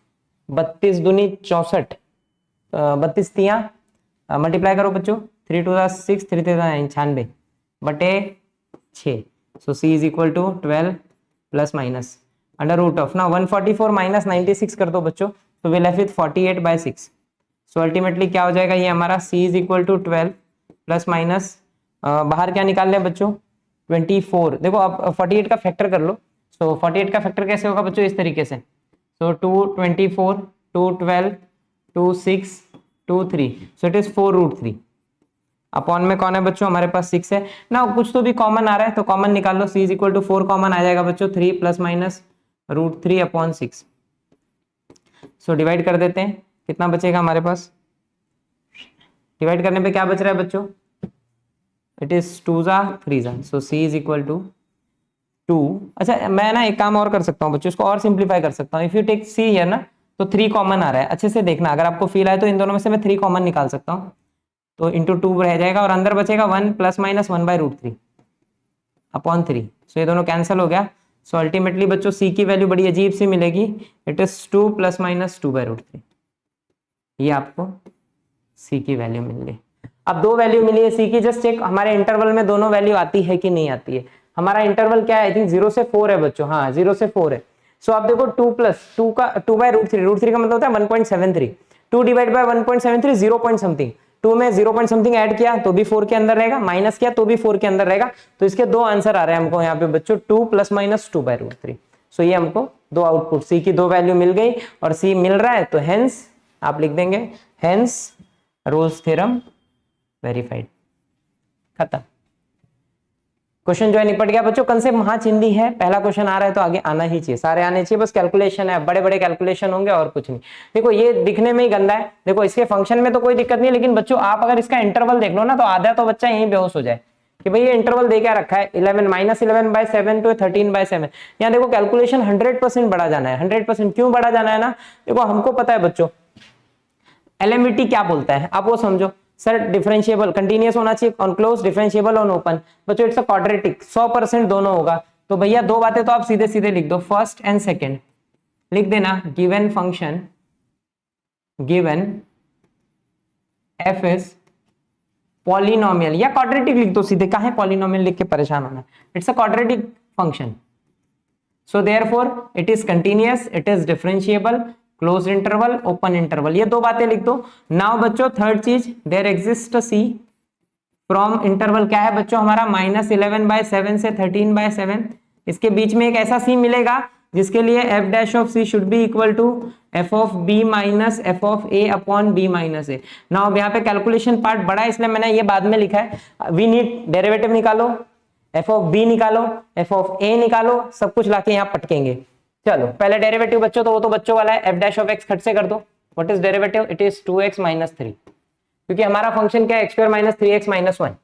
32 दूनी 64, 32 तिया मल्टीप्लाई करो बच्चों, 3 2 6 3 3 96 बटे 6। So C is equal to 12 plus minus under root of ना 144 माइनस 96 कर दो बच्चों, तो we left with 48/6। So ultimately क्या हो जाएगा? ये हमारा c is equal to 12 plus minus बाहर क्या निकाल लें बच्चों? 24। देखो आप 48 का फैक्टर कर लो। सो 48 का फैक्टर कैसे होगा बच्चों? इस तरीके से, सो 2 24 2 12 2 6 2 3, सो इट इज 4√3 अपॉन में कौन है बच्चों? हमारे पास 6 है ना, कुछ तो भी कॉमन आ रहा है, तो कॉमन निकाल लो। c is equal to 4 common आ जाएगा बच्चों, 3 plus minus √3 upon 6। So divide कर देते हैं, कितना बचेगा हमारे पास? डिवाइड करने पे क्या बच रहा है बच्चों? इट इज 2 जा 3 जा, सो c इज इक्वल टू 2। अच्छा मैं ना एक काम और कर सकता हूँ बच्चों, इसको और सिंप्लीफाई कर सकता हूँ। इफ यू टेक c है ना, तो 3 कॉमन आ रहा है, अच्छे से देखना, अगर आपको फील आए तो इन दोनों में से मैं 3 कॉमन निकाल सकता हूँ, तो इंटू 2 रह जाएगा, और अंदर बचेगा 1 प्लस माइनस 1/√3 अपॉन 3। सो ये दोनों कैंसिल हो गया। सो अल्टीमेटली बच्चों सी की वैल्यू बड़ी अजीब सी मिलेगी, इट इज 2 प्लस माइनस 2/√3। ये आपको सी की वैल्यू मिल गई। अब दो वैल्यू मिली है सी की, जस्ट चेक हमारे इंटरवल में दोनों वैल्यू आती है कि नहीं आती है। हमारा इंटरवल क्या है? आई थिंक 0 से 4 है बच्चों, हाँ 0 से 4 है। सो आप देखो 2 प्लस 2 का 2/√3, √3 का मतलब होता है 1.73, 2 डिवाइड बाय 1.73 0 पॉइंट समथिंग, 2 में 0 पॉइंट समथिंग ऐड किया तो भी 4 के अंदर रहेगा, माइनस किया तो भी 4 के अंदर रहेगा। तो इसके दो आंसर आ रहे हैं हमको यहाँ पे बच्चों, 2 प्लस माइनस 2/√3। सो ये हमको दो आउटपुट, सी की दो वैल्यू मिल गई और सी मिल रहा है, तो हेंस आप लिख देंगे हेंस रोल्स थ्योरम वेरीफाइड, खत्म। क्वेश्चन जो है निपट गया बच्चों। कंसेप्ट महाचिंदी है, पहला क्वेश्चन आ रहा है तो आगे आना ही चाहिए, सारे आने चाहिए, बस कैलकुलेशन है, बड़े बड़े कैलकुलेशन होंगे और कुछ नहीं। देखो ये दिखने में ही गंदा है, देखो इसके फंक्शन में तो कोई दिक्कत नहीं है, लेकिन बच्चों आप अगर इसका इंटरवल देख लो ना तो आधा तो बच्चा यहीं बेहोश हो जाए कि भाई ये इंटरवल दे क्या रखा है 11 -11/7 to 13/7। यहाँ देखो कैलकुलेशन 100% बढ़ा जाना है। 100% क्यों बढ़ा जाना है ना, देखो हमको पता है बच्चों एलएमवीटी क्या बोलता है, आप वो समझो। सर डिफरेंशिएबल कंटीन्यूअस होना चाहिए on close, differentiable on open. बच्चों इट्स अ क्वाड्रेटिक, 100% दोनों होगा। तो भैया दो बातें तो आप सीधे सीधे लिख दो, फर्स्ट एंड सेकंड लिख देना। Given function given F is polynomial, या क्वाड्रेटिक लिख दो सीधे, काहे पॉलिनोमियल लिख के परेशान होना, it's a quadratic function. So therefore it is continuous, it is differentiable, closed interval, open interval, ये दो बातें लिख दो। नाउ बच्चों थर्ड चीज, there exists a c from interval क्या है बच्चों हमारा -11/7 से 13/7। इसके बीच में एक ऐसा c मिलेगा जिसके लिए f dash of c should be equal to f of b minus f of a upon b minus a। Now यहाँ पे कैलकुलेशन पार्ट बड़ा है इसलिए मैंने ये बाद में लिखा है। वी नीड डेरिवेटिव निकालो, एफ ऑफ बी निकालो, एफ ऑफ ए निकालो, सब कुछ लाके यहाँ पटकेंगे। चलो पहले डेरिवेटिव बच्चों, तो वो तो बच्चों वाला है, एफ डैश ऑफ एक्स खट से कर दो। What is derivative, it is 2x - 3, क्योंकि हमारा फंक्शन क्या है x² - 3x - 1।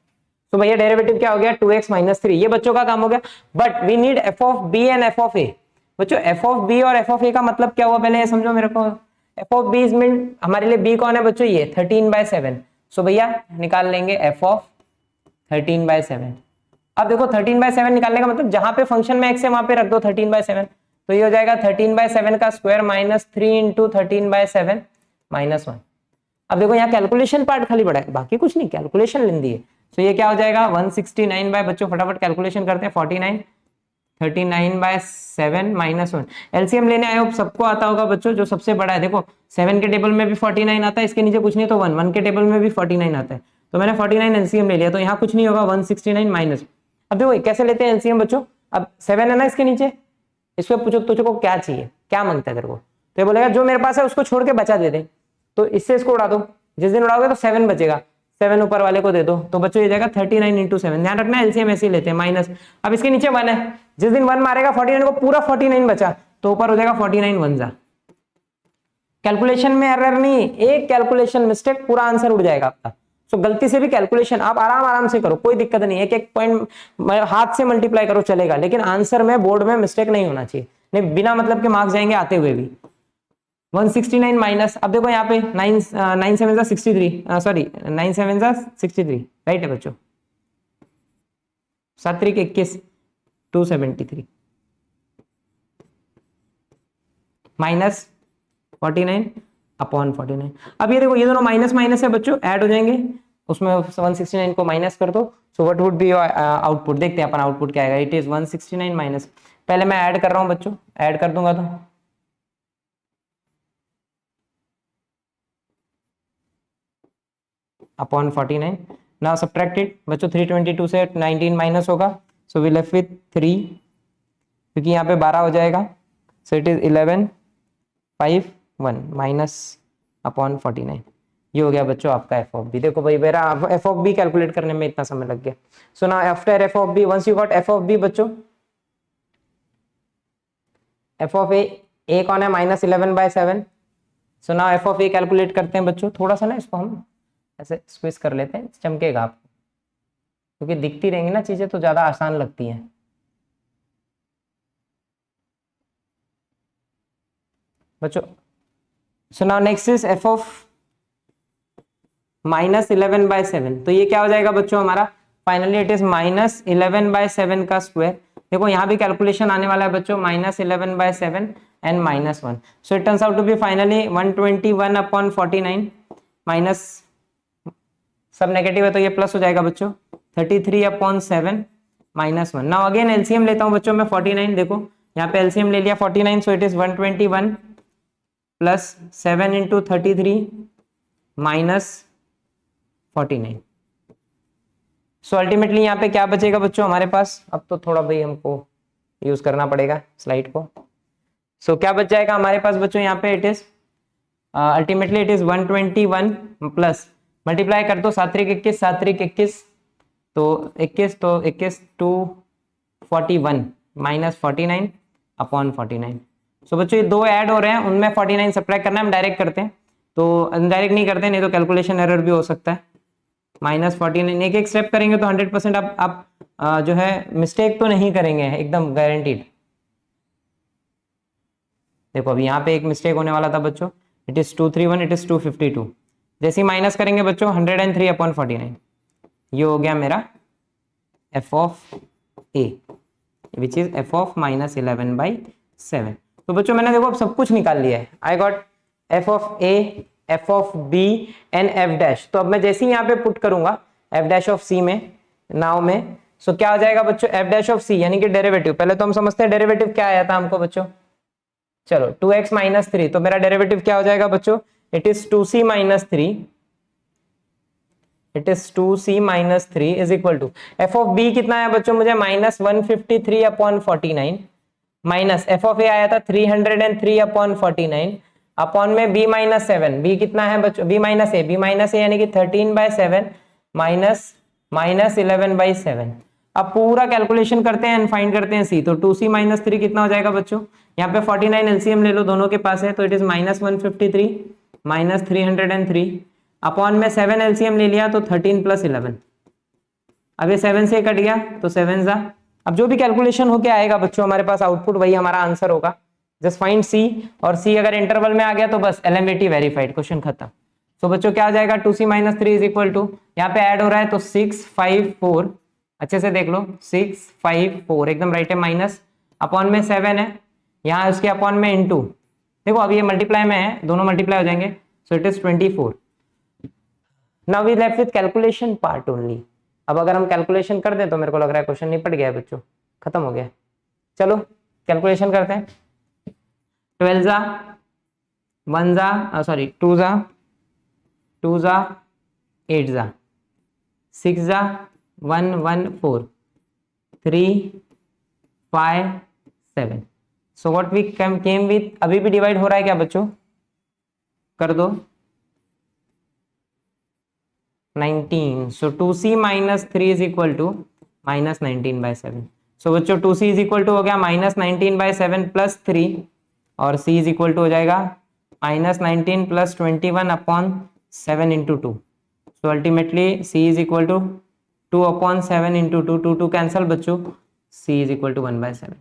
तो भैया डेरिवेटिव क्या हो गया 2x - 3, ये बच्चों का काम हो गया। But we need F of B and F of A. बच्चों एफ ऑफ बी और एफ ऑफ ए का मतलब क्या हुआ पहले ये समझो मेरे को। एफ ऑफ बी मीन हमारे लिए बी कौन है बच्चों, ये 13/7। सो भैया निकाल लेंगे एफ ऑफ 13/7। अब देखो 13/7 निकालने का मतलब जहां पे फंक्शन में x है वहां पे रख दो 13/7, तो ये हो जाएगा 13/7 का स्क्वायर -3 × 13/7 -1। अब देखो यहाँ कैलकुलेशन पार्ट खाली बड़ा है, बाकी कुछ नहीं, कैलकुलेशन लेंदी है। तो ये क्या हो जाएगा 169 बाय, बच्चों फटाफट कैलकुलेशन करते हैं, 49 39/7 -1। एलसीएम लेने आए हो, सबको आता होगा बच्चों, जो सबसे बड़ा है देखो 7 के टेबल में भी 49 आता है, इसके नीचे कुछ नहीं तो 1 के टेबल में भी 49 आता है, तो मैंने 49 एलसीएम ले लिया, तो यहाँ कुछ नहीं होगा 169 माइनस। अब देखो कैसे लेते हैं एलसीएम बच्चों, अब 7 है ना इसके नीचे, इसको पूछो तुझको क्या चाहिए, क्या मांगता है तेरे को, तो ये बोलेगा जो मेरे पास है उसको छोड़ के बचा दे दे, तो इससे इसको उड़ा दो, जिस दिन उड़ाओगे तो 7 बचेगा, 7 ऊपर वाले को दे दो, तो बच्चों ये जाएगा 39 × 7। ध्यान रखना एलसीएम ऐसे ही लेते हैं माइनस। अब इसके नीचे 1 है, जिस दिन 1 मारेगा 49 को पूरा 49 बचा, तो ऊपर हो जाएगा 49 1 जा। कैलकुलेशन में एरर नहीं, एक कैलकुलेशन मिस्टेक पूरा आंसर उड़ जाएगा आपका। सो गलती से भी कैलकुलेशन आप आराम से करो, कोई दिक्कत नहीं, एक एक पॉइंट हाथ से मल्टीप्लाई करो चलेगा, लेकिन आंसर में बोर्ड में मिस्टेक नहीं होना चाहिए, नहीं बिना मतलब के मार्क्स जाएंगे आते हुए भी। 169 माइनस, अब देखो यहाँ पे 9 7 जा 63, सॉरी 9 7 जा 63, राइट है बच्चों, 7 3 21 273 माइनस 49 अपॉन 49। अब ये देखो ये दोनों माइनस माइनस है बच्चों, ऐड हो जाएंगे, उसमें 169 को माइनस कर दो, so what would be output, देखते हैं अपन आउटपुट क्या आएगा। इट इज 169 माइनस, पहले मैं ऐड कर रहा हूं बच्चों, ऐड कर दूंगा तो अपॉन 49। नाउ सब्ट्रैक्टेड बच्चों, 322 से 19 माइनस होगा, सो वी लेफ्ट विथ 3, क्योंकि यहाँ पे 12 हो जाएगा, so it is 11 5 1 minus upon 49। ये हो गया बच्चों आपका एफ ऑफ बी। देखो भाई मेरा एफ ऑफ बी कैलकुलेट करने में इतना समय लग गया। So now after F of B, once you got F of B बच्चों, एफ ऑफ ए कौन है -11/7। So now F of A calculate करते हैं बच्चों, थोड़ा सा ना इसको हम ऐसे स्क्विज कर लेते हैं, चमकेगा आपको, क्योंकि दिखती रहेंगी ना चीजें तो ज्यादा आसान लगती हैं। बच्चों so now next is F of -11/7, तो ये क्या हो जाएगा बच्चों हमारा, फाइनली इट इज -11/7 का स्क्वायर। देखो यहाँ भी कैलकुलेशन आने वाला है बच्चों, -11/7 and -1, so it turns out to be finally 121 upon 49 minus, सब नेगेटिव है तो ये प्लस हो जाएगा बच्चों, 33 अपॉन 7 -1। नाउ अगेन एलसीएम लेता हूं बच्चों मैं 49, देखो यहाँ पे एलसीएम ले लिया 49, सो it is 121 plus 7 × 33 minus 49। So ultimately यहाँ पे क्या बचेगा बच्चों हमारे पास, अब तो थोड़ा भाई हमको यूज करना पड़ेगा स्लाइड को। सो क्या बच जाएगा हमारे पास बच्चों यहाँ पे, it is ultimately it is 121 plus multiply कर दो 7 3 21 7 3 21 तो 21 241 माइनस 49 अपॉन 49। सो बच्चों ये दो ऐड हो रहे हैं, उनमें 49 सब्ट्रैक्ट करना है, हम डायरेक्ट करते हैं तो इनडायरेक्ट नहीं करते, नहीं तो कैलकुलेशन एरर भी हो सकता है। माइनस 49 एक एक स्टेप करेंगे तो 100% आप जो है मिस्टेक तो नहीं करेंगे एकदम गारंटीड। देखो अभी यहाँ पे एक मिस्टेक होने वाला था बच्चों, इट इज 231 इट इज 252। जैसे ही माइनस करेंगे बच्चों 103 अपॉन 49, ये हो गया मेरा F of A which is F of minus 11/7। तो बच्चों मैंने देखो अब सब कुछ निकाल लिया है, I got F of A F of B and F dash. तो अब मैं जैसे ही यहाँ पे पुट करूंगा एफ डैश ऑफ सी में नाउ में, सो क्या हो जाएगा बच्चों एफ डैश ऑफ सी यानी कि डेरिवेटिव। पहले तो हम समझते हैं डेरिवेटिव क्या आया था हमको बच्चों, चलो 2x माइनस 3, तो मेरा डेरिवेटिव क्या हो जाएगा बच्चों, it is 2c minus 3, it is 2c minus 3 is equal to F of B कितना है बच्चों मुझे minus 153 upon 49 minus F of A आया था 303 अपॉन 49 अपॉन में बी माइनस 7, बी कितना है बच्चों बी माइनस ए यानी कि 13/7 माइनस 11/7। अब पूरा कैलकुलेशन करते हैं एंड फाइंड करते हैं सी, तो 2c माइनस 3 कितना हो जाएगा बच्चों, यहाँ पे 49 एलसीएम ले लो दोनों के पास है, तो it is minus 153 minus 303 upon में 7 एलसीएम ले लिया तो 13 प्लस 11। अब ये 7 से कट गया तो 7 जा, अब जो भी कैलकुलेशन होके आएगा बच्चों हमारे पास आउटपुट वही हमारा आंसर होगा। जस्ट फाइंड सी, और सी अगर इंटरवल में आ गया तो बस एलएमवीटी वेरीफाइड, क्वेश्चन खत्म। तो बच्चों क्या आ जाएगा 2c minus 3 is equal to, यहाँ पे ऐड हो रहा है तो 654, अच्छे से देख लो 654 एकदम राइट है, माइनस अपॉन में 7 है, यहाँ उसके अपॉन में इनटू, देखो अब ये मल्टीप्लाई में है दोनों मल्टीप्लाई हो जाएंगे, so it is 24। Now we left with calculation part only. अब अगर हम कैलकुलेशन कर दें तो मेरे को लग रहा है क्वेश्चन निपट गया है बच्चों, खत्म हो गया। चलो कैलकुलेशन करते हैं, 12 जा 1 जा सॉरी 2 जा 8 जा 6 जा 1 1 4 3 5 7। So what we came with, अभी भी डिवाइड हो रहा है क्या बच्चों, कर दो 19। So 2c minus 3 is equal to minus 19/7। So बच्चों 2c इज इक्वल टू हो गया माइनस 19/7 प्लस 3, और c इज इक्वल टू हो जाएगा minus 19 plus 21 upon 7 into 2। So ultimately c is equal to 2 upon 7 into 2, 2 2 cancel बच्चों, c is equal to 1/7।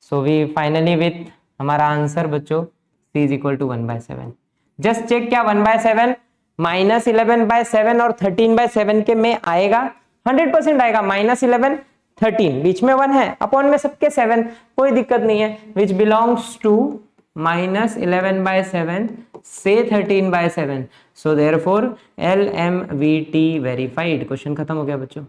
So we finally with हमारा answer बच्चों c is equal to 1/7। Just check क्या 1/7 minus 11/7 और 13/7 के में आएगा, 100% आएगा, माइनस 11 13 बीच में 1 है अपॉन में सबके 7, कोई दिक्कत नहीं है, विच बिलोंग्स टू माइनस 11/7 से 13/7। So therefore LMVT verified. Question खत्म हो गया बच्चों,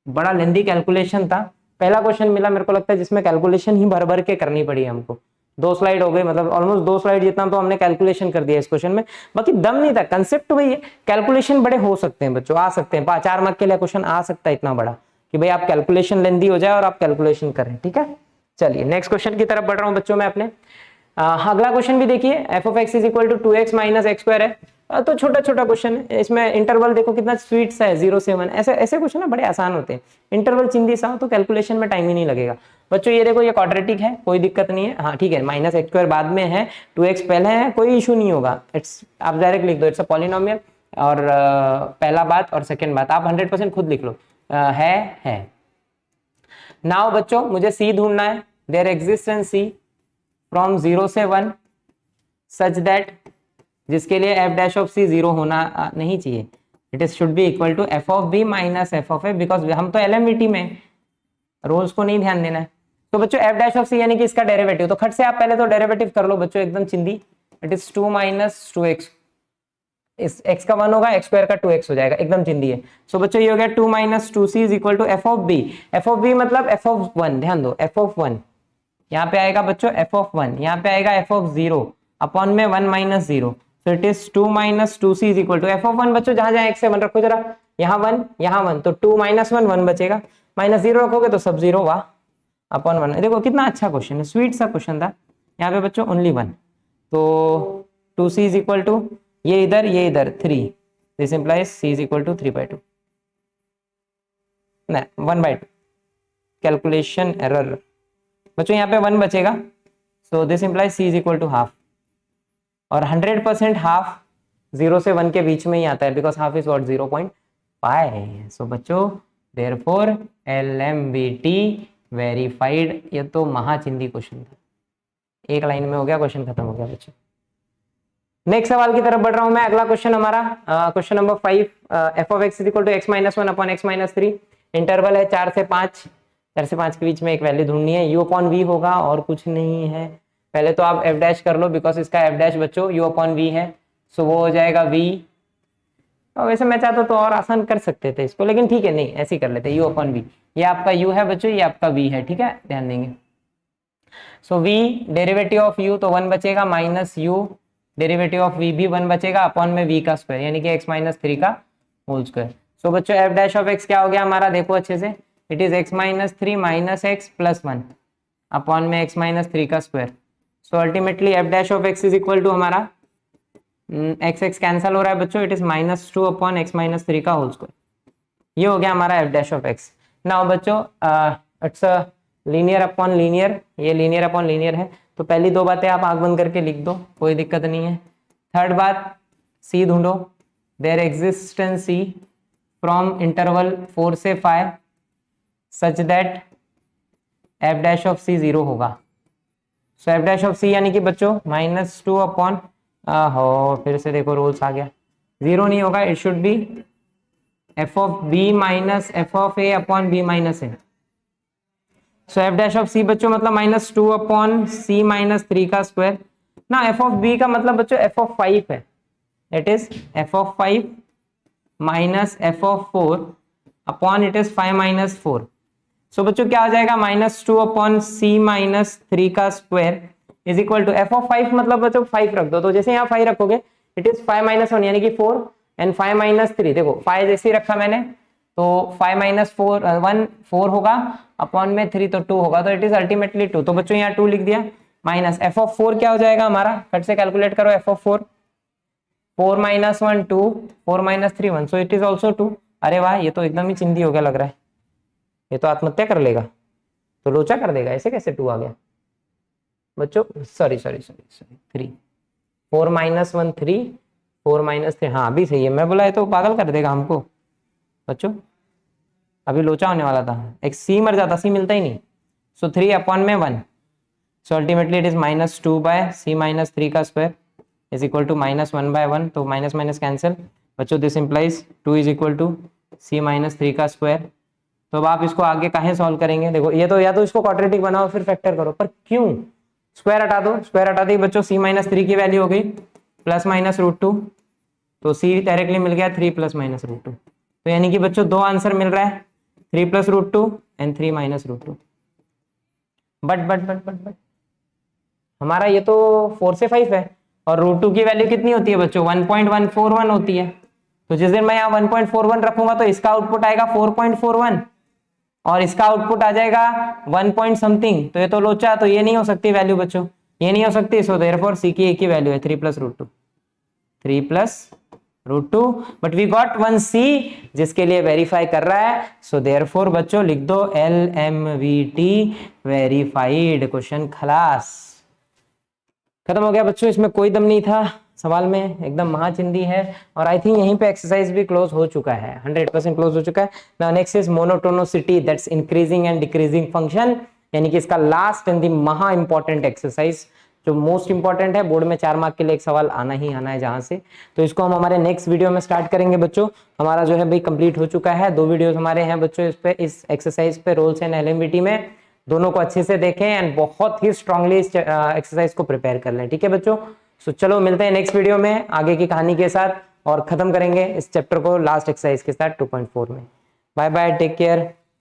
बड़ा लेंदी कैलकुलेशन था, पहला क्वेश्चन मिला मेरे को लगता है जिसमें कैलकुलेशन ही भर भर के करनी पड़ी हमको, 2 स्लाइड हो गई, मतलब ऑलमोस्ट 2 स्लाइड जितना तो हमने कैलकुलेशन कर दिया इस क्वेश्चन में, बाकी दम नहीं था, कंसेप्ट वही है, कैलकुलेशन बड़े हो सकते हैं बच्चों, आ सकते हैं 4 मार्क के लिए क्वेश्चन आ सकता है इतना बड़ा कि भाई आप कैलकुलेशन लेंदी हो जाए और आप कैलकुलेशन करें, ठीक है। चलिए नेक्स्ट क्वेश्चन की तरफ बढ़ रहा हूं बच्चों मैं अपने। अगला क्वेश्चन भी देखिए, F of X is equal to 2x minus X square है, तो छोटा छोटा क्वेश्चन है, इसमें इंटरवल देखो कितना स्वीट सा है 0 से 1, ऐसे ऐसे क्वेश्चन ना बड़े आसान होते हैं, इंटरवल चिंदी सा हो तो कैलकुलेशन में टाइम ही नहीं लगेगा बच्चों। ये देखो ये क्वाड्रेटिक है, कोई दिक्कत नहीं है, हाँ ठीक है, माइनस एक्स स्क्वायर बाद में है, 2x पहले है, कोई इशू नहीं होगा, इट्स आप डायरेक्ट लिख दो, इट्स अ पॉलिनोमियल, और पहला बात और सेकेंड बात आप 100% खुद लिख लो, है। नाउ बच्चों मुझे c ढूंढना है, there exist an c from 0 से 1 सच दैट, जिसके लिए f डैश ऑफ c 0 होना नहीं चाहिए, it is should be equal to f of b minus f of a, because हम तो LMVT में रोल्स को नहीं ध्यान देना है। तो बच्चों f डैश ऑफ c यानी कि इसका डेरिवेटिव, तो खट से आप पहले तो डेरिवेटिव कर लो बच्चों एकदम चिंदी, इट इज 2 माइनस 2x, इस x का 1 होगा, x स्क्वायर का 2x हो जाएगा, एकदम चिंदी है। सो बच्चों ये हो गया 2 minus 2c is equal to f of b, f of b मतलब f ऑफ 1, ध्यान दो f ऑफ 1 यहाँ पे आएगा बच्चों f ऑफ 1, यहाँ पे आएगा f ऑफ 0 अपॉन में 1 minus 0, so it is 2 minus 2c is equal to f of 1 बच्चों जहां जहां x से 1 रखो जरा, यहाँ 1 यहाँ 1, तो 2 minus 1 1 बचेगा, माइनस 0 रखोगे तो सब 0, वाह अपॉन 1, देखो कितना अच्छा क्वेश्चन है, स्वीट सा क्वेश्चन था। यहाँ पे बच्चों ओनली 1, तो 2c इज इक्वल टू ये इधर 3, this implies c is equal to 3/2, नहीं 1/2, कैलकुलेशन एरर बच्चों, यहाँ पे 1 बचेगा, so this implies c is equal to half, और 100% हाफ 0 से 1 के बीच में ही आता है, बिकॉज हाफ इज व्हाट 0.5। सो बच्चों देयरफॉर LMVT वेरीफाइड। ये तो महाचिंदी क्वेश्चन था, एक लाइन में हो गया, क्वेश्चन खत्म हो गया बच्चों। नेक्स्ट सवाल की तरफ बढ़ रहा हूं मैं। अगला क्वेश्चन हमारा question number 5, f of x is equal to x-1 upon x-3, interval है 4 से 5, 4 से 5 के बीच में एक वैल्यू ढूंढनी है, u अपॉन v होगा और कुछ नहीं है। पहले तो आप f डैश कर लो, बिकॉज इसका f डैश बच्चों u अपॉन v है, सो वो हो जाएगा v। और वैसे मैं चाहता तो और आसान कर सकते थे इसको, लेकिन ठीक है, नहीं ऐसे ही कर लेते, u अपॉन v। ये आपका u है बच्चों, ये आपका v है, ठीक है, ध्यान देंगे। सो v डेरिवेटिव ऑफ u तो 1 बचेगा, minus u derivative of v भी 1 बचेगा, अपॉन में v का स्क्वायर, यानी कि x-3 का होल स्क्वायर। सो बच्चों f डैश ऑफ x क्या हो गया हमारा, देखो अच्छे से, it is x-3 minus x plus 1 upon में x-3 का square. So ultimately f dash of x is equal to हमारा x कैंसल हो रहा है बच्चों, इट इज -2 अपॉन x-3 का होल स्क्वायर। ये हो गया हमारा f dash of x। Now बच्चों it's a linear upon linear, ये लीनियर अपॉन लीनियर है, तो पहली दो बातें आप आंख बंद करके लिख दो, कोई दिक्कत नहीं है। थर्ड बात, c ढूंढो, there existence c from interval 4 से 5 such that f dash of c 0 होगा। सो f डैश ऑफ c यानी कि बच्चों -2 अपॉन, हो फिर से देखो रूल्स आ गया, 0 नहीं होगा, it should be f of b minus f of a upon b minus a। So f dash of c बच्चों मतलब -2 अपॉन c माइनस 3 का स्क्वायर ना, f ऑफ b का मतलब बच्चों f ऑफ 5 है, it is f of 5 minus f of 4 upon it is 5 minus 4। सो बच्चों क्या हो जाएगा, -2 अपॉन c माइनस 3 का square is equal to f of 5 मतलब बच्चों 5 रख दो, तो जैसे यहाँ 5 रखोगे इट इज 5 माइनस 1 यानी कि 4 एंड 5 माइनस 3, देखो 5 जैसे ही रखा मैंने, तो 5 माइनस 4 1 4 होगा, अपॉन में 3 तो 2 होगा, तो इट इज अल्टीमेटली 2। तो बच्चों यहाँ 2 लिख दिया, माइनस f ऑफ 4 क्या हो जाएगा हमारा, फट से कैलकुलेट करो, f of 4 4 minus 1 2, 4 minus 3 1, so it is also 2। अरे वाह, ये तो एकदम ही चिंदी हो गया लग रहा है, ये तो आत्महत्या कर लेगा, तो लोचा कर देगा, ऐसे कैसे 2 आ गया बच्चों, सॉरी 3, 4 माइनस 1 3, 4 माइनस 3, हाँ अभी सही है, मैं बोला ये तो पागल कर देगा हमको बच्चों, अभी लोचा होने वाला था, एक सी मर जाता, सी मिलता ही नहीं। सो 3 अपॉन में 1, so ultimately it is -2 by c minus 3 का square is equal to -1 by 1, तो माइनस माइनस कैंसिल बच्चों, this implies 2 is equal to c minus 3 का स्क्वायर। तो अब आप इसको आगे कहाँ सॉल्व करेंगे, देखो ये तो या तो इसको क्वाड्रेटिक बनाओ फिर फैक्टर करो, पर क्यों, स्क्वायर हटा दो, स्क्वायर हटा दी बच्चों, c माइनस 3 की वैल्यू हो गई +-√2, तो c डायरेक्टली मिल गया 3 +-√2, तो यानी कि बच्चों दो आंसर मिल रहा है, 3 +√2 एंड 3 -√2। बट हमारा ये तो 4 से 5 है, और √2 की वैल्यू कितनी होती है बच्चों, 1.141 होती है, तो जिस दिन मैं यहाँ 1.41 रखूंगा तो इसका आउटपुट आएगा 4.41 और इसका आउटपुट आ जाएगा 1 पॉइंट समथिंग, तो ये तो लोचा, तो ये नहीं हो सकती वैल्यू बच्चों, ये नहीं हो सकती। सो देयरफॉर सी की एक ही वैल्यू है 3 +√2, 3 +√2, बट वी गॉट 1 सी जिसके लिए वेरीफाई कर रहा है, सो देयरफॉर बच्चों लिख दो LMVT वेरीफाइड, क्वेश्चन खलास, खत्म हो गया बच्चों, इसमें कोई दम नहीं था सवाल में, एकदम महाचिंदी है, और आई थिंक यहीं पे एक्सरसाइज भी क्लोज हो चुका है, 100% क्लोज हो चुका है। Now next is monotonicity, that's increasing and decreasing function, यानी कि इसका लास्ट एंड दी महा इंपॉर्टेंट एक्सरसाइज, जो मोस्ट इंपॉर्टेंट है, बोर्ड में 4 मार्क के लिए एक सवाल आना ही आना है जहां से, तो इसको हम हमारे नेक्स्ट वीडियो में स्टार्ट करेंगे बच्चों। हमारा जो है भाई कंप्लीट हो चुका है, 2 वीडियोस हमारे हैं बच्चों इस पे, इस एक्सरसाइज पे, रोल्स एंड LMVT में, दोनों को अच्छे से देखें एंड बहुत ही स्ट्रांगली इस एक्सरसाइज को प्रिपेयर कर लें, ठीक है बच्चों। सो चलो मिलते हैं नेक्स्ट वीडियो में आगे की कहानी के साथ, और खत्म करेंगे इस चैप्टर को लास्ट एक्सरसाइज के साथ 2.4 में। Bye bye, take care.